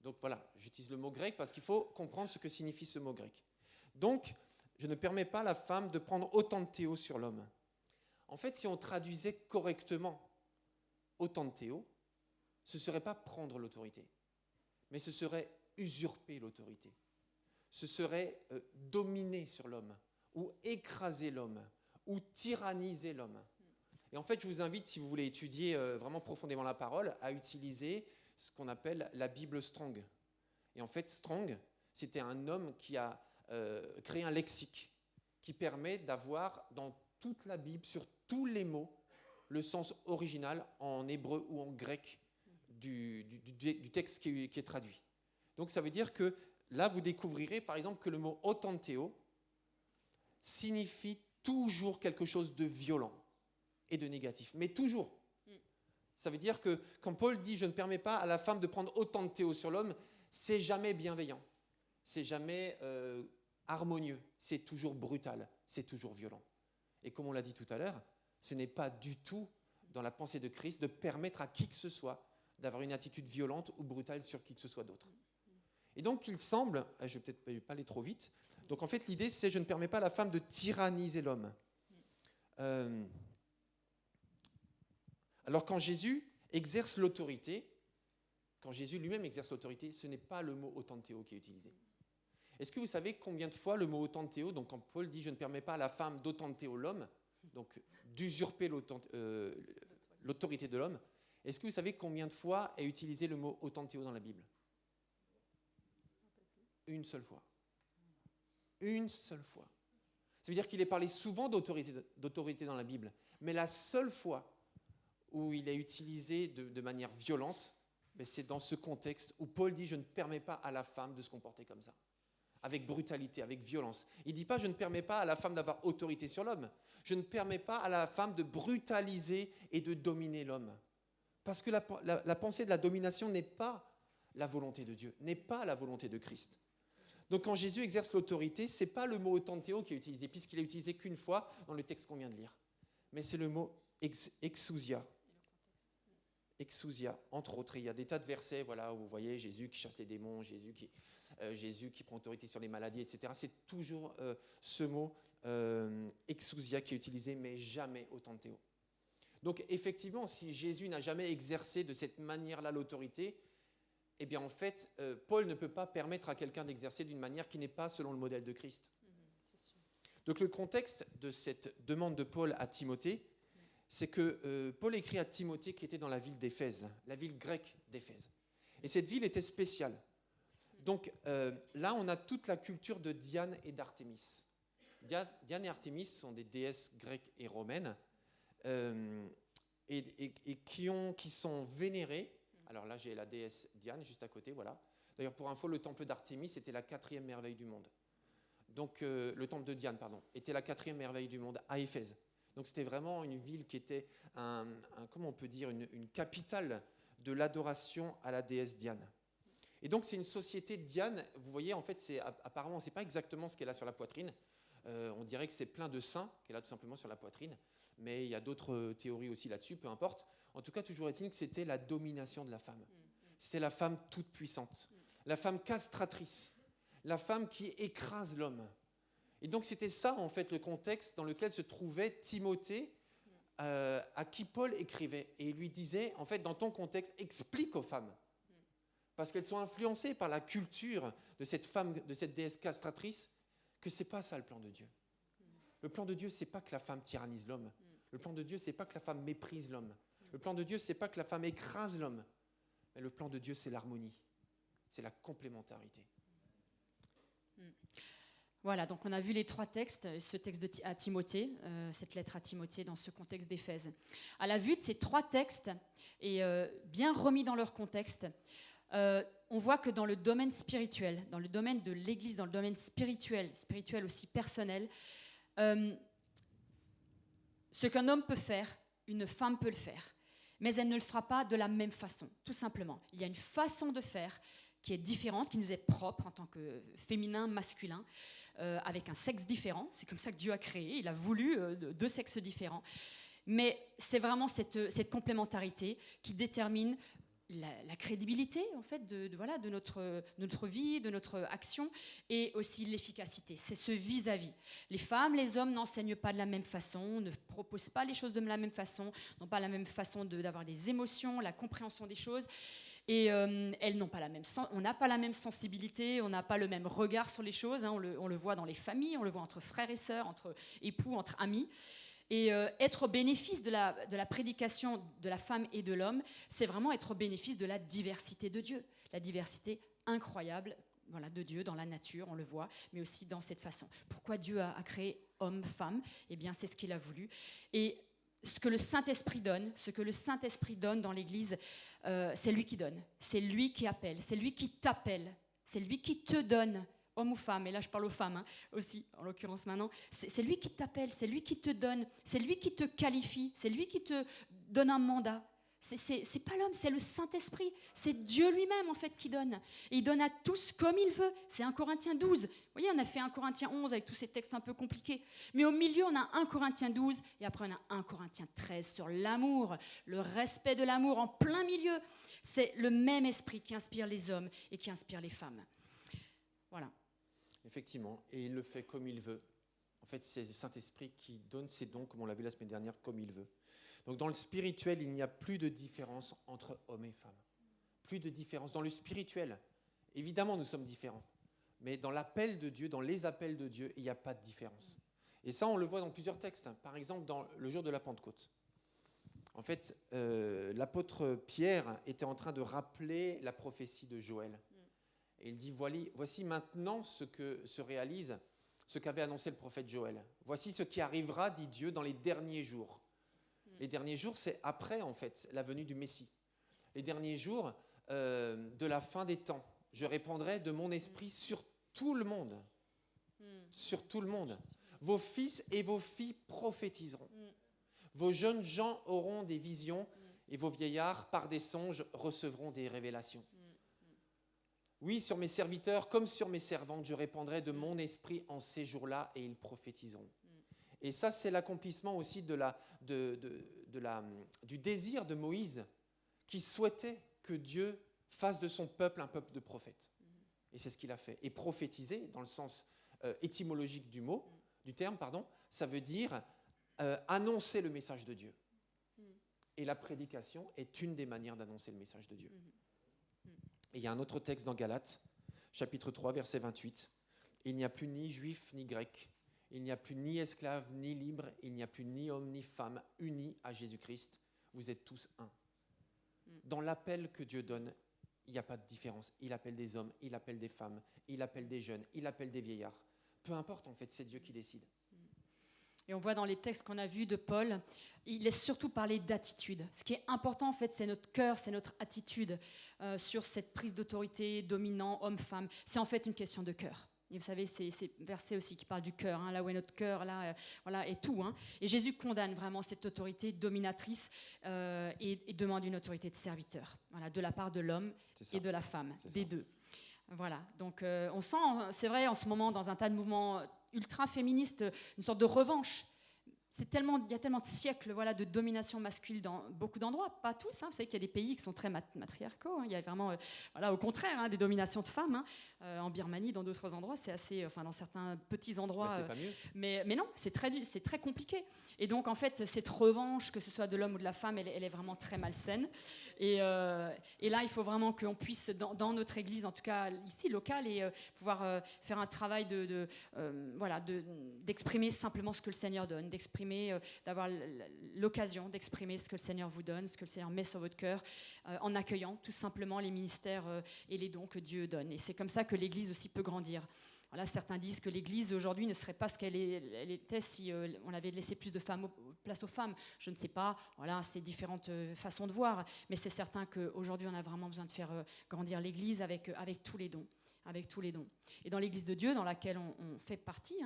Donc voilà, j'utilise le mot grec parce qu'il faut comprendre ce que signifie ce mot grec. Donc, je ne permets pas à la femme de prendre autantéo sur l'homme. En fait, si on traduisait correctement autantéo, ce ne serait pas prendre l'autorité, mais ce serait usurper l'autorité. Ce serait dominer sur l'homme, ou écraser l'homme, ou tyranniser l'homme. Et en fait, je vous invite, si vous voulez étudier vraiment profondément la parole, à utiliser ce qu'on appelle la Bible Strong. Et en fait, Strong, c'était un homme qui a créé un lexique qui permet d'avoir dans toute la Bible, sur tous les mots, le sens original en hébreu ou en grec du texte qui est traduit. Donc ça veut dire que là, vous découvrirez par exemple que le mot autantéo signifie toujours quelque chose de violent et de négatif, mais toujours. Ça veut dire que quand Paul dit « je ne permets pas à la femme de prendre autantéo sur l'homme », c'est jamais bienveillant, c'est jamais harmonieux, c'est toujours brutal, c'est toujours violent. Et comme on l'a dit tout à l'heure, ce n'est pas du tout dans la pensée de Christ de permettre à qui que ce soit d'avoir une attitude violente ou brutale sur qui que ce soit d'autre. Et donc il semble, je vais peut-être pas aller trop vite, donc en fait l'idée c'est « je ne permets pas à la femme de tyranniser l'homme ». Alors quand Jésus exerce l'autorité, quand Jésus lui-même exerce l'autorité, ce n'est pas le mot authenteo qui est utilisé. Est-ce que vous savez combien de fois le mot authenteo, donc quand Paul dit « je ne permets pas à la femme d'authenteo l'homme », donc d'usurper l'autorité de l'homme, est-ce que vous savez combien de fois est utilisé le mot authenteo dans la Bible? Une seule fois. Une seule fois. Ça veut dire qu'il est parlé souvent d'autorité dans la Bible, mais la seule fois où il est utilisé de manière violente, c'est dans ce contexte où Paul dit « je ne permets pas à la femme de se comporter comme ça ». Avec brutalité, avec violence. Il ne dit pas « je ne permets pas à la femme d'avoir autorité sur l'homme ». Je ne permets pas à la femme de brutaliser et de dominer l'homme. Parce que la pensée de la domination n'est pas la volonté de Dieu, n'est pas la volonté de Christ. Donc quand Jésus exerce l'autorité, ce n'est pas le mot authenteo qui est utilisé, puisqu'il est utilisé qu'une fois dans le texte qu'on vient de lire. Mais c'est le mot exousia. Exousia, entre autres. Il y a des tas de versets voilà, où vous voyez Jésus qui chasse les démons, Jésus qui prend autorité sur les maladies, etc. C'est toujours ce mot exousia qui est utilisé, mais jamais authenteo. Donc effectivement, si Jésus n'a jamais exercé de cette manière-là l'autorité, eh bien en fait, Paul ne peut pas permettre à quelqu'un d'exercer d'une manière qui n'est pas selon le modèle de Christ. Donc le contexte de cette demande de Paul à Timothée, c'est que Paul écrit à Timothée qui était dans la ville d'Éphèse, la ville grecque d'Éphèse. Et cette ville était spéciale. Donc là, on a toute la culture de Diane et d'Artémis. Diane et Artémis sont des déesses grecques et romaines et qui sont vénérées. Alors là, j'ai la déesse Diane juste à côté, voilà. D'ailleurs, pour info, le temple d'Artémis était la 4e merveille du monde. Donc, le temple de Diane, pardon, était la 4e merveille du monde à Éphèse. Donc, c'était vraiment une ville qui était, comment on peut dire, une capitale de l'adoration à la déesse Diane. Et donc, c'est une société Diane. Vous voyez, en fait, apparemment, on ne sait pas exactement ce qu'elle a sur la poitrine. On dirait que c'est plein de seins qu'elle a tout simplement sur la poitrine. Mais il y a d'autres théories aussi là-dessus, peu importe. En tout cas, toujours est-il que c'était la domination de la femme. C'était la femme toute puissante, la femme castratrice, la femme qui écrase l'homme. Et donc, c'était ça, en fait, le contexte dans lequel se trouvait Timothée, à qui Paul écrivait. Et il lui disait, en fait, dans ton contexte, explique aux femmes. Parce qu'elles sont influencées par la culture de cette femme, de cette déesse castratrice, que ce n'est pas ça le plan de Dieu. Le plan de Dieu, ce n'est pas que la femme tyrannise l'homme. Le plan de Dieu, ce n'est pas que la femme méprise l'homme. Le plan de Dieu, ce n'est pas que la femme écrase l'homme. Mais le plan de Dieu, c'est l'harmonie. C'est la complémentarité. Voilà, donc on a vu les 3 textes, ce texte à Timothée, cette lettre à Timothée dans ce contexte d'Éphèse. À la vue de ces 3 textes, et bien remis dans leur contexte, on voit que dans le domaine spirituel, dans le domaine de l'Église, dans le domaine spirituel aussi personnel, ce qu'un homme peut faire, une femme peut le faire, mais elle ne le fera pas de la même façon, tout simplement. Il y a une façon de faire qui est différente, qui nous est propre en tant que féminin, masculin, avec un sexe différent. C'est comme ça que Dieu a créé, il a voulu 2 sexes différents. Mais c'est vraiment cette complémentarité qui détermine la crédibilité en fait de notre vie, de notre action, et aussi l'efficacité. C'est ce vis-à-vis. Les femmes, les hommes n'enseignent pas de la même façon, ne proposent pas les choses de la même façon, n'ont pas la même façon d'avoir des émotions, la compréhension des choses. Et elles n'ont pas on n'a pas la même sensibilité, on n'a pas le même regard sur les choses. Hein, on le voit dans les familles, on le voit entre frères et sœurs, entre époux, entre amis. Et être au bénéfice de la prédication de la femme et de l'homme, c'est vraiment être au bénéfice de la diversité de Dieu, la diversité incroyable de Dieu dans la nature, on le voit, mais aussi dans cette façon. Pourquoi Dieu a créé homme, femme? Eh bien, c'est ce qu'il a voulu. Et ce que le Saint-Esprit donne dans l'Église, c'est lui qui donne, c'est lui qui appelle, c'est lui qui t'appelle, c'est lui qui te donne. Homme ou femme, et là je parle aux femmes aussi, en l'occurrence maintenant, c'est lui qui t'appelle, c'est lui qui te donne, c'est lui qui te qualifie, c'est lui qui te donne un mandat. C'est pas l'homme, c'est le Saint-Esprit, c'est Dieu lui-même en fait qui donne. Et il donne à tous comme il veut. C'est 1 Corinthiens 12. Vous voyez, on a fait 1 Corinthiens 11 avec tous ces textes un peu compliqués. Mais au milieu, on a 1 Corinthiens 12 et après on a 1 Corinthiens 13 sur l'amour, le respect de l'amour en plein milieu. C'est le même esprit qui inspire les hommes et qui inspire les femmes. Voilà. Effectivement, et il le fait comme il veut. En fait, c'est le Saint-Esprit qui donne ses dons, comme on l'a vu la semaine dernière, comme il veut. Donc dans le spirituel, il n'y a plus de différence entre hommes et femmes. Plus de différence. Dans le spirituel, évidemment, nous sommes différents. Mais dans l'appel de Dieu, dans les appels de Dieu, il n'y a pas de différence. Et ça, on le voit dans plusieurs textes. Par exemple, dans le jour de la Pentecôte. En fait, l'apôtre Pierre était en train de rappeler la prophétie de Joël. Et il dit, voici maintenant ce que se réalise, ce qu'avait annoncé le prophète Joël. Voici ce qui arrivera, dit Dieu, dans les derniers jours. Les derniers jours, c'est après, en fait, la venue du Messie. Les derniers jours de la fin des temps. Je répandrai de mon esprit sur tout le monde. Sur tout le monde. Vos fils et vos filles prophétiseront. Vos jeunes gens auront des visions et vos vieillards, par des songes, recevront des révélations. Oui, sur mes serviteurs comme sur mes servantes, je répandrai de mon esprit en ces jours-là et ils prophétiseront. Et ça, c'est l'accomplissement aussi du désir de Moïse qui souhaitait que Dieu fasse de son peuple un peuple de prophètes. Et c'est ce qu'il a fait. Et prophétiser, dans le sens étymologique du terme, ça veut dire annoncer le message de Dieu. Et la prédication est une des manières d'annoncer le message de Dieu. Et il y a un autre texte dans Galates, chapitre 3, verset 28. Il n'y a plus ni juif ni grec, il n'y a plus ni esclave ni libre, il n'y a plus ni homme ni femme, unis à Jésus-Christ. Vous êtes tous un. Dans l'appel que Dieu donne, il n'y a pas de différence. Il appelle des hommes, il appelle des femmes, il appelle des jeunes, il appelle des vieillards. Peu importe, en fait, c'est Dieu qui décide. Et on voit dans les textes qu'on a vus de Paul, il laisse surtout parler d'attitude. Ce qui est important, en fait, c'est notre cœur, c'est notre attitude sur cette prise d'autorité, dominant, homme-femme. C'est en fait une question de cœur. Et vous savez, c'est verset aussi qui parle du cœur, là où est notre cœur, là, voilà, et tout. Et Jésus condamne vraiment cette autorité dominatrice et demande une autorité de serviteur, voilà, de la part de l'homme et de la femme, des deux. Voilà, donc on sent, c'est vrai, en ce moment, dans un tas de mouvements ultra-féministes, une sorte de revanche. Il y a tellement de siècles, voilà, de domination masculine dans beaucoup d'endroits, pas tous. Vous savez qu'il y a des pays qui sont très matriarcaux. Il y a vraiment, au contraire, des dominations de femmes. En Birmanie, dans d'autres endroits, c'est assez, dans certains petits endroits. C'est pas mieux. Mais non, c'est très compliqué. Et donc, en fait, cette revanche, que ce soit de l'homme ou de la femme, elle est vraiment très malsaine. Et là, il faut vraiment qu'on puisse, dans notre église, en tout cas ici, locale, et pouvoir faire un travail d'exprimer simplement ce que le Seigneur donne, d'avoir l'occasion d'exprimer ce que le Seigneur vous donne, ce que le Seigneur met sur votre cœur, en accueillant tout simplement les ministères et les dons que Dieu donne. Et c'est comme ça que l'Église aussi peut grandir. Voilà, certains disent que l'Église aujourd'hui ne serait pas ce qu'elle était si on avait laissé plus de place aux femmes. Je ne sais pas, voilà, c'est différentes façons de voir, mais c'est certain qu'aujourd'hui on a vraiment besoin de faire grandir l'Église avec tous les dons. Avec tous les dons. Et dans l'église de Dieu, dans laquelle on fait partie,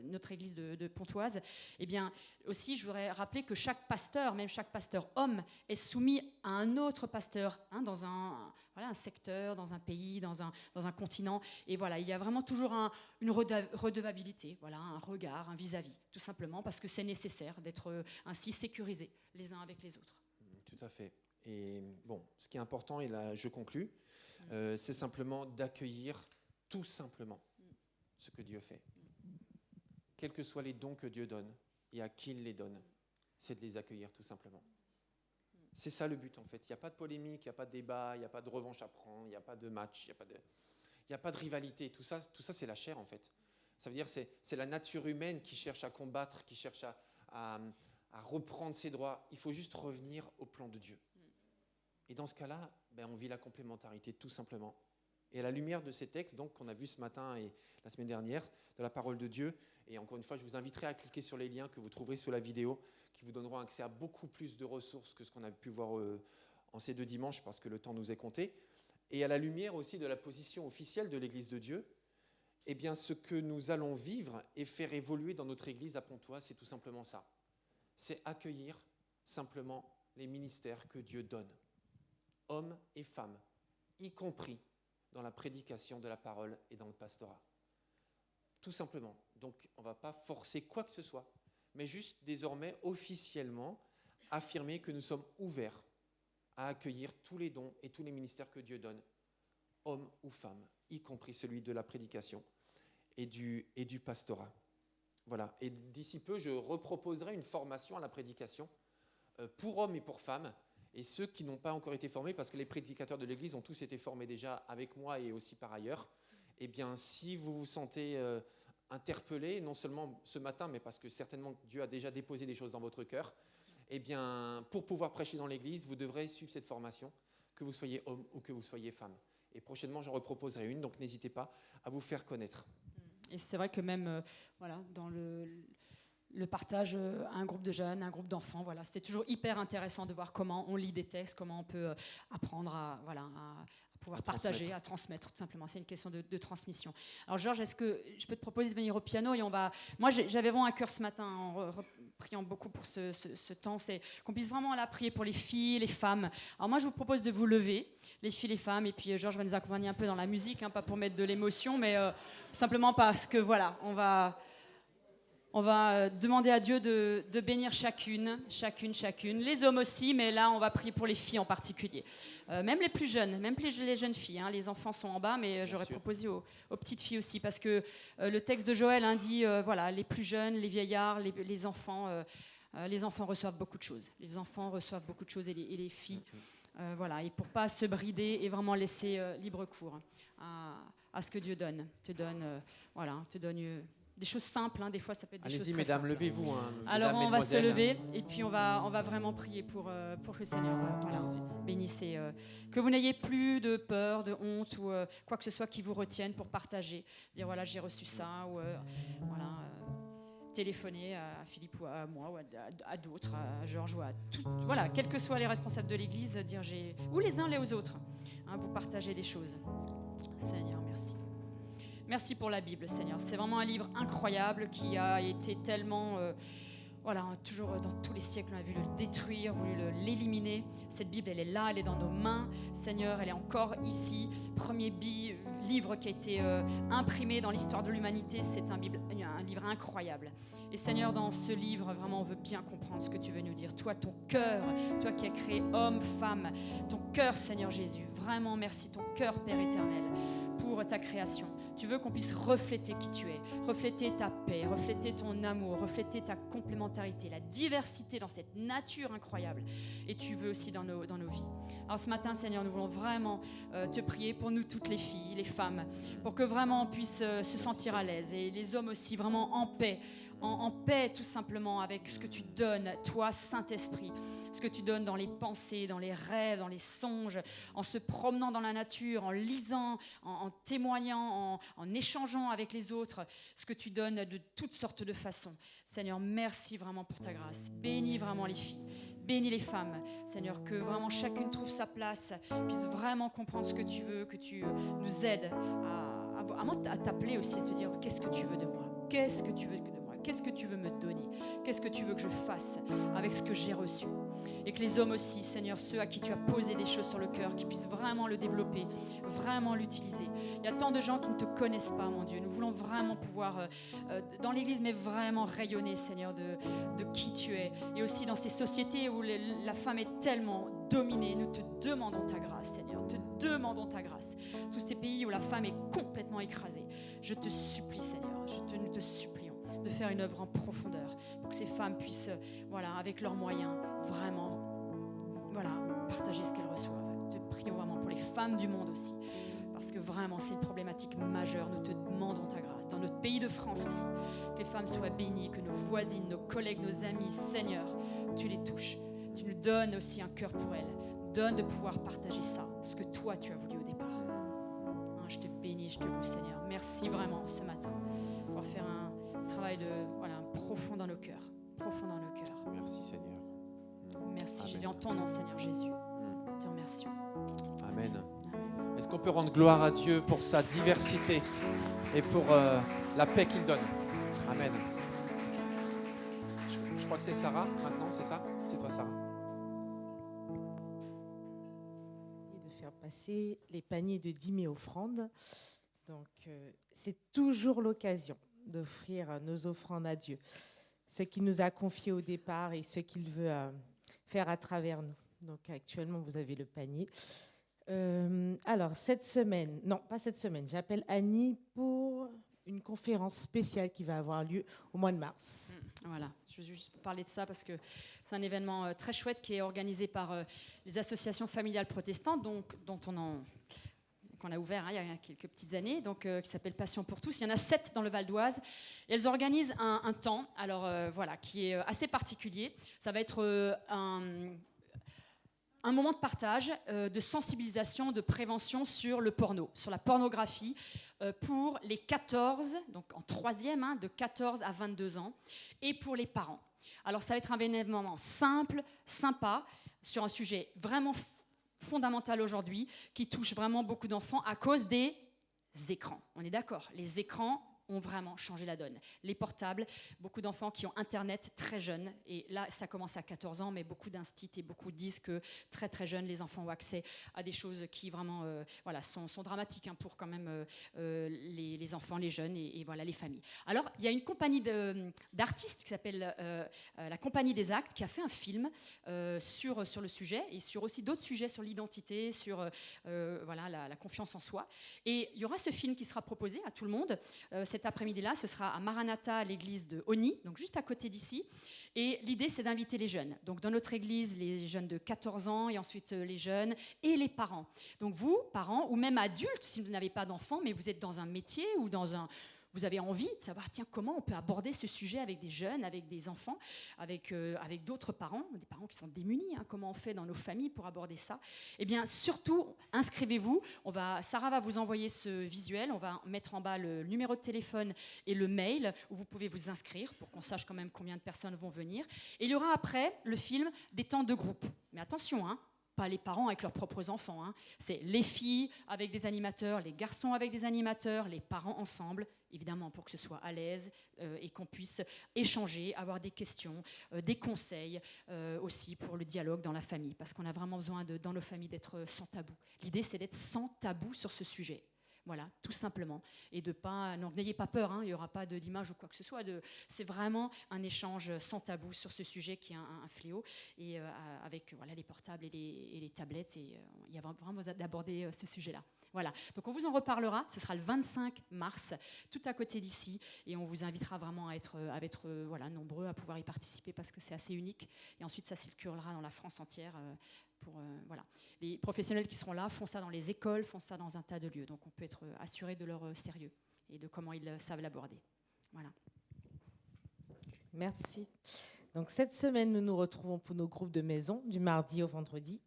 notre église de Pontoise, eh bien, aussi, je voudrais rappeler que chaque pasteur, même chaque pasteur homme, est soumis à un autre pasteur, dans un secteur, dans un pays, dans un continent. Et voilà, il y a vraiment toujours une redevabilité, voilà, un regard, un vis-à-vis, tout simplement, parce que c'est nécessaire d'être ainsi sécurisés les uns avec les autres. Tout à fait. Et bon, ce qui est important, et là je conclus, c'est simplement d'accueillir tout simplement ce que Dieu fait. Quels que soient les dons que Dieu donne et à qui il les donne, c'est de les accueillir tout simplement. C'est ça le but en fait. Il n'y a pas de polémique, il n'y a pas de débat, il n'y a pas de revanche à prendre, il n'y a pas de match, il n'y a pas de rivalité. Tout ça c'est la chair en fait. Ça veut dire que c'est la nature humaine qui cherche à combattre, qui cherche à reprendre ses droits. Il faut juste revenir au plan de Dieu. Et dans ce cas-là, on vit la complémentarité tout simplement. Et à la lumière de ces textes donc, qu'on a vus ce matin et la semaine dernière, de la parole de Dieu, et encore une fois, je vous inviterai à cliquer sur les liens que vous trouverez sous la vidéo, qui vous donneront accès à beaucoup plus de ressources que ce qu'on a pu voir en ces 2 dimanches, parce que le temps nous est compté. Et à la lumière aussi de la position officielle de l'Église de Dieu, eh bien, ce que nous allons vivre et faire évoluer dans notre Église à Pontoise, c'est tout simplement ça. C'est accueillir simplement les ministères que Dieu donne. Hommes et femmes, y compris dans la prédication de la parole et dans le pastorat. Tout simplement. Donc, on ne va pas forcer quoi que ce soit, mais juste désormais officiellement affirmer que nous sommes ouverts à accueillir tous les dons et tous les ministères que Dieu donne, hommes ou femmes, y compris celui de la prédication et du pastorat. Voilà. Et d'ici peu, je reproposerai une formation à la prédication pour hommes et pour femmes. Et ceux qui n'ont pas encore été formés, parce que les prédicateurs de l'Église ont tous été formés déjà avec moi et aussi par ailleurs, eh bien, si vous vous sentez interpellé, non seulement ce matin, mais parce que certainement Dieu a déjà déposé des choses dans votre cœur, eh bien, pour pouvoir prêcher dans l'Église, vous devrez suivre cette formation, que vous soyez homme ou que vous soyez femme. Et prochainement, j'en reproposerai une, donc n'hésitez pas à vous faire connaître. Et c'est vrai que même voilà, dans le partage à un groupe de jeunes, un groupe d'enfants, voilà, c'est toujours hyper intéressant de voir comment on lit des textes, comment on peut apprendre à pouvoir partager, à transmettre, tout simplement. C'est une question de transmission. Alors Georges, est-ce que je peux te proposer de venir au piano et on va... Moi, j'avais vraiment à cœur ce matin, en priant beaucoup pour ce temps, c'est qu'on puisse vraiment là prier pour les filles, les femmes. Alors moi, je vous propose de vous lever, les filles, les femmes, et puis Georges va nous accompagner un peu dans la musique, hein, pas pour mettre de l'émotion, mais simplement parce que, voilà, on va demander à Dieu de bénir chacune, les hommes aussi, mais là, on va prier pour les filles en particulier. Même les plus jeunes, même les jeunes filles, hein, les enfants sont en bas, mais j'aurais proposé aux petites filles aussi, parce que le texte de Joël dit, voilà, les plus jeunes, les vieillards, les enfants reçoivent beaucoup de choses. Les enfants reçoivent beaucoup de choses et les filles, voilà, et pour pas se brider et vraiment laisser libre cours à ce que Dieu te donne des choses simples, hein, des fois ça peut être des choses très mesdames, simples. levez-vous. Hein, alors mesdames, on va se mesdemoiselles. lever et puis on va vraiment prier pour que le Seigneur bénisse et que vous n'ayez plus de peur, de honte ou quoi que ce soit qui vous retienne pour partager, dire voilà j'ai reçu ça ou téléphoner à Philippe ou à moi ou à d'autres, à Georges ou à tout, voilà, quels que soient les responsables de l'Église, dire ou les uns les autres, hein, vous partagez des choses. Seigneur, merci. Merci pour la Bible, Seigneur. C'est vraiment un livre incroyable qui a été tellement... toujours dans tous les siècles, on a voulu le détruire, voulu l'éliminer. Cette Bible, elle est là, elle est dans nos mains. Seigneur, elle est encore ici. Premier livre qui a été imprimé dans l'histoire de l'humanité. C'est un livre incroyable. Et Seigneur, dans ce livre, vraiment, on veut bien comprendre ce que tu veux nous dire. Toi, ton cœur, toi qui as créé homme, femme, ton cœur, Seigneur Jésus. Vraiment, merci, ton cœur, Père éternel, pour ta création. Tu veux qu'on puisse refléter qui tu es, refléter ta paix, refléter ton amour, refléter ta complémentarité, la diversité dans cette nature incroyable. Et tu veux aussi dans nos vies. Alors ce matin, Seigneur, nous voulons vraiment te prier pour nous toutes les filles, les femmes, pour que vraiment on puisse se sentir à l'aise. Et les hommes aussi, vraiment en paix. En paix tout simplement avec ce que tu donnes, toi Saint-Esprit, ce que tu donnes dans les pensées, dans les rêves, dans les songes, en se promenant dans la nature, en lisant, en témoignant, en échangeant avec les autres, ce que tu donnes de toutes sortes de façons. Seigneur, merci vraiment pour ta grâce. Bénis vraiment les filles, bénis les femmes. Seigneur, que vraiment chacune trouve sa place, puisse vraiment comprendre ce que tu veux, que tu nous aides à t'appeler aussi, à te dire qu'est-ce que tu veux de moi, qu'est-ce que tu veux de moi. Qu'est-ce que tu veux me donner? Qu'est-ce que tu veux que je fasse avec ce que j'ai reçu? Et que les hommes aussi, Seigneur, ceux à qui tu as posé des choses sur le cœur, qu'ils puissent vraiment le développer, vraiment l'utiliser. Il y a tant de gens qui ne te connaissent pas, mon Dieu. Nous voulons vraiment pouvoir, dans l'Église, mais vraiment rayonner, Seigneur, de qui tu es. Et aussi dans ces sociétés où la femme est tellement dominée, nous te demandons ta grâce, Seigneur. Te demandons ta grâce. Tous ces pays où la femme est complètement écrasée, je te supplie, Seigneur, nous te supplions de faire une œuvre en profondeur pour que ces femmes puissent, avec leurs moyens, vraiment, partager ce qu'elles reçoivent. Te prions vraiment pour les femmes du monde aussi, parce que vraiment, c'est une problématique majeure. Nous te demandons ta grâce. Dans notre pays de France aussi, que les femmes soient bénies, que nos voisines, nos collègues, nos amis, Seigneur, tu les touches. Tu nous donnes aussi un cœur pour elles. Donne de pouvoir partager ça, ce que toi, tu as voulu au départ. Hein, je te bénis, je te loue, Seigneur. Merci vraiment ce matin pour pouvoir faire un travail profond dans nos cœurs. Profond dans nos cœurs. Merci Seigneur. Merci Amen. Jésus. En ton nom, Seigneur Jésus. Te remercions. Amen. Amen. Est-ce qu'on peut rendre gloire à Dieu pour sa diversité et pour la paix qu'il donne? Amen. Je crois que c'est Sarah maintenant, c'est ça? C'est toi Sarah? De faire passer les paniers de dîmes et offrandes. Donc, c'est toujours l'occasion d'offrir nos offrandes à Dieu. Ce qu'il nous a confié au départ et ce qu'il veut faire à travers nous. Donc, actuellement, vous avez le panier. Alors, pas cette semaine, j'appelle Annie pour une conférence spéciale qui va avoir lieu au mois de mars. Voilà, je veux juste parler de ça parce que c'est un événement très chouette qui est organisé par les associations familiales protestantes, qu'on a ouvert il y a quelques petites années, qui s'appelle Passion pour tous. Il y en a 7 dans le Val d'Oise. Et elles organisent un temps, qui est assez particulier. Ça va être un moment de partage, de sensibilisation, de prévention sur le porno, sur la pornographie, pour les 14, donc en 3e, de 14 à 22 ans, et pour les parents. Alors ça va être un événement simple, sympa, sur un sujet vraiment fondamental aujourd'hui, qui touche vraiment beaucoup d'enfants à cause des écrans. On est d'accord, les écrans ont vraiment changé la donne. Les portables, beaucoup d'enfants qui ont Internet très jeunes, et là, ça commence à 14 ans, mais beaucoup d'instits et beaucoup disent que très très jeunes, les enfants ont accès à des choses qui vraiment sont dramatiques pour quand même les enfants, les jeunes et les familles. Alors, il y a une compagnie d'artistes qui s'appelle la Compagnie des Actes, qui a fait un film sur le sujet, et sur aussi d'autres sujets, sur l'identité, sur la confiance en soi. Et il y aura ce film qui sera proposé à tout le monde cet après-midi-là. Ce sera à Maranatha, à l'église de Hony, donc juste à côté d'ici. Et l'idée, c'est d'inviter les jeunes. Donc dans notre église, les jeunes de 14 ans, et ensuite les jeunes et les parents. Donc vous, parents, ou même adultes, si vous n'avez pas d'enfants, mais vous êtes dans un métier ou vous avez envie de savoir, tiens, comment on peut aborder ce sujet avec des jeunes, avec des enfants, avec d'autres parents, des parents qui sont démunis, comment on fait dans nos familles pour aborder ça. Eh bien, surtout, inscrivez-vous. Sarah va vous envoyer ce visuel. On va mettre en bas le numéro de téléphone et le mail où vous pouvez vous inscrire pour qu'on sache quand même combien de personnes vont venir. Et il y aura après le film des temps de groupe. Mais attention, pas les parents avec leurs propres enfants. C'est les filles avec des animateurs, les garçons avec des animateurs, les parents ensemble, évidemment pour que ce soit à l'aise et qu'on puisse échanger, avoir des questions, des conseils aussi pour le dialogue dans la famille, parce qu'on a vraiment besoin dans nos familles d'être sans tabou. L'idée, c'est d'être sans tabou sur ce sujet. Voilà, tout simplement. Et n'ayez pas peur, il n'y aura pas d'image ou quoi que ce soit. C'est vraiment un échange sans tabou sur ce sujet qui est un fléau. Et avec les portables et les tablettes, il y a vraiment d'aborder ce sujet-là. Voilà, donc on vous en reparlera. Ce sera le 25 mars, tout à côté d'ici. Et on vous invitera vraiment à être nombreux à pouvoir y participer parce que c'est assez unique. Et ensuite, ça circulera dans la France entière. Les professionnels qui seront là font ça dans les écoles, font ça dans un tas de lieux. Donc on peut être assuré de leur sérieux et de comment ils savent l'aborder. Voilà. Merci. Donc cette semaine, nous nous retrouvons pour nos groupes de maison du mardi au vendredi.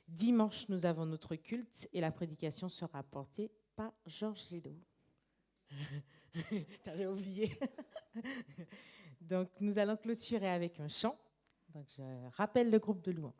Dimanche, nous avons notre culte et la prédication sera portée par Georges Lillo. T'avais oublié. Donc nous allons clôturer avec un chant. Donc je rappelle le groupe de louanges.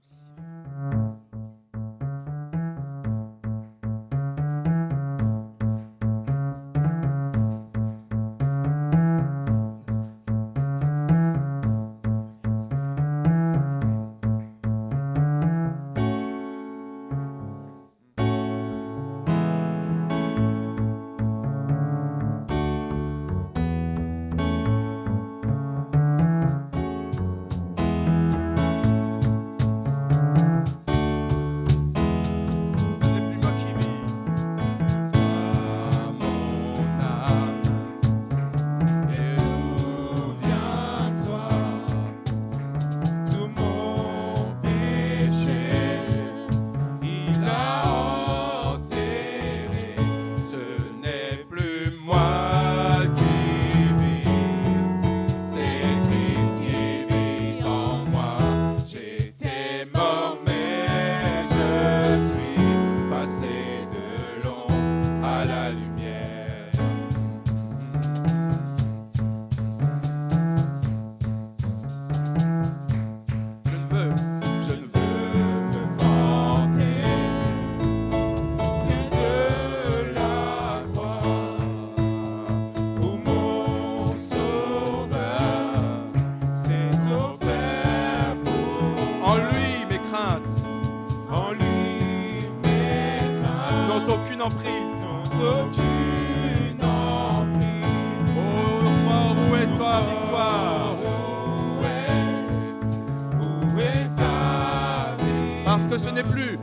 Parce que ce n'est plus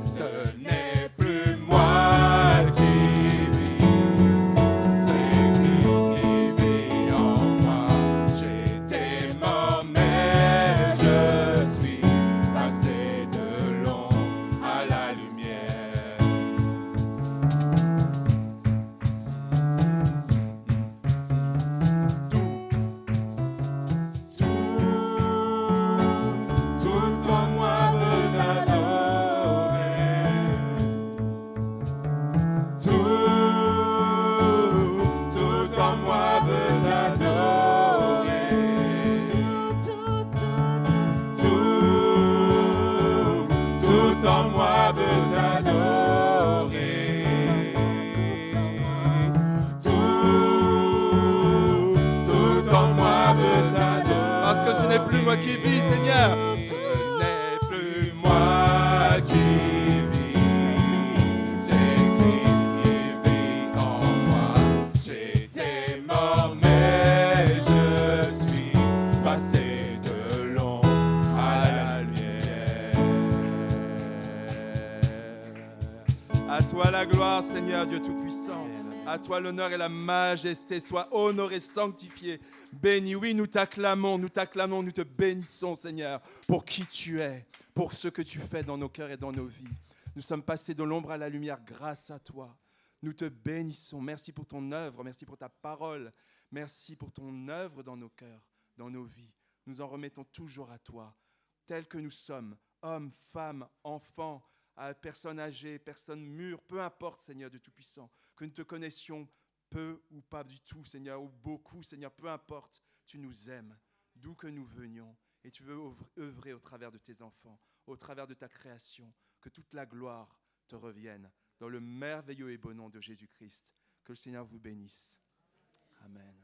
moi qui vis, c'est Christ qui toi qui vis, Seigneur. Ce n'est plus moi qui vis, c'est Christ qui vit en moi. J'étais mort, mais je suis passé de l'ombre à la lumière. À toi la gloire, Seigneur Dieu Tout-Puissant. À toi l'honneur et la majesté. Sois honoré, sanctifié, béni. Oui, nous t'acclamons, nous te bénissons, Seigneur, pour qui tu es, pour ce que tu fais dans nos cœurs et dans nos vies. Nous sommes passés de l'ombre à la lumière grâce à toi. Nous te bénissons. Merci pour ton œuvre, merci pour ta parole. Merci pour ton œuvre dans nos cœurs, dans nos vies. Nous en remettons toujours à toi, tels que nous sommes, hommes, femmes, enfants, personnes âgées, personnes mûres, peu importe, Seigneur Dieu Tout-Puissant, que nous te connaissions peu ou pas du tout, Seigneur, ou beaucoup, Seigneur, peu importe, tu nous aimes, d'où que nous venions, et tu veux œuvrer au travers de tes enfants, au travers de ta création, que toute la gloire te revienne, dans le merveilleux et beau nom de Jésus-Christ. Que le Seigneur vous bénisse. Amen.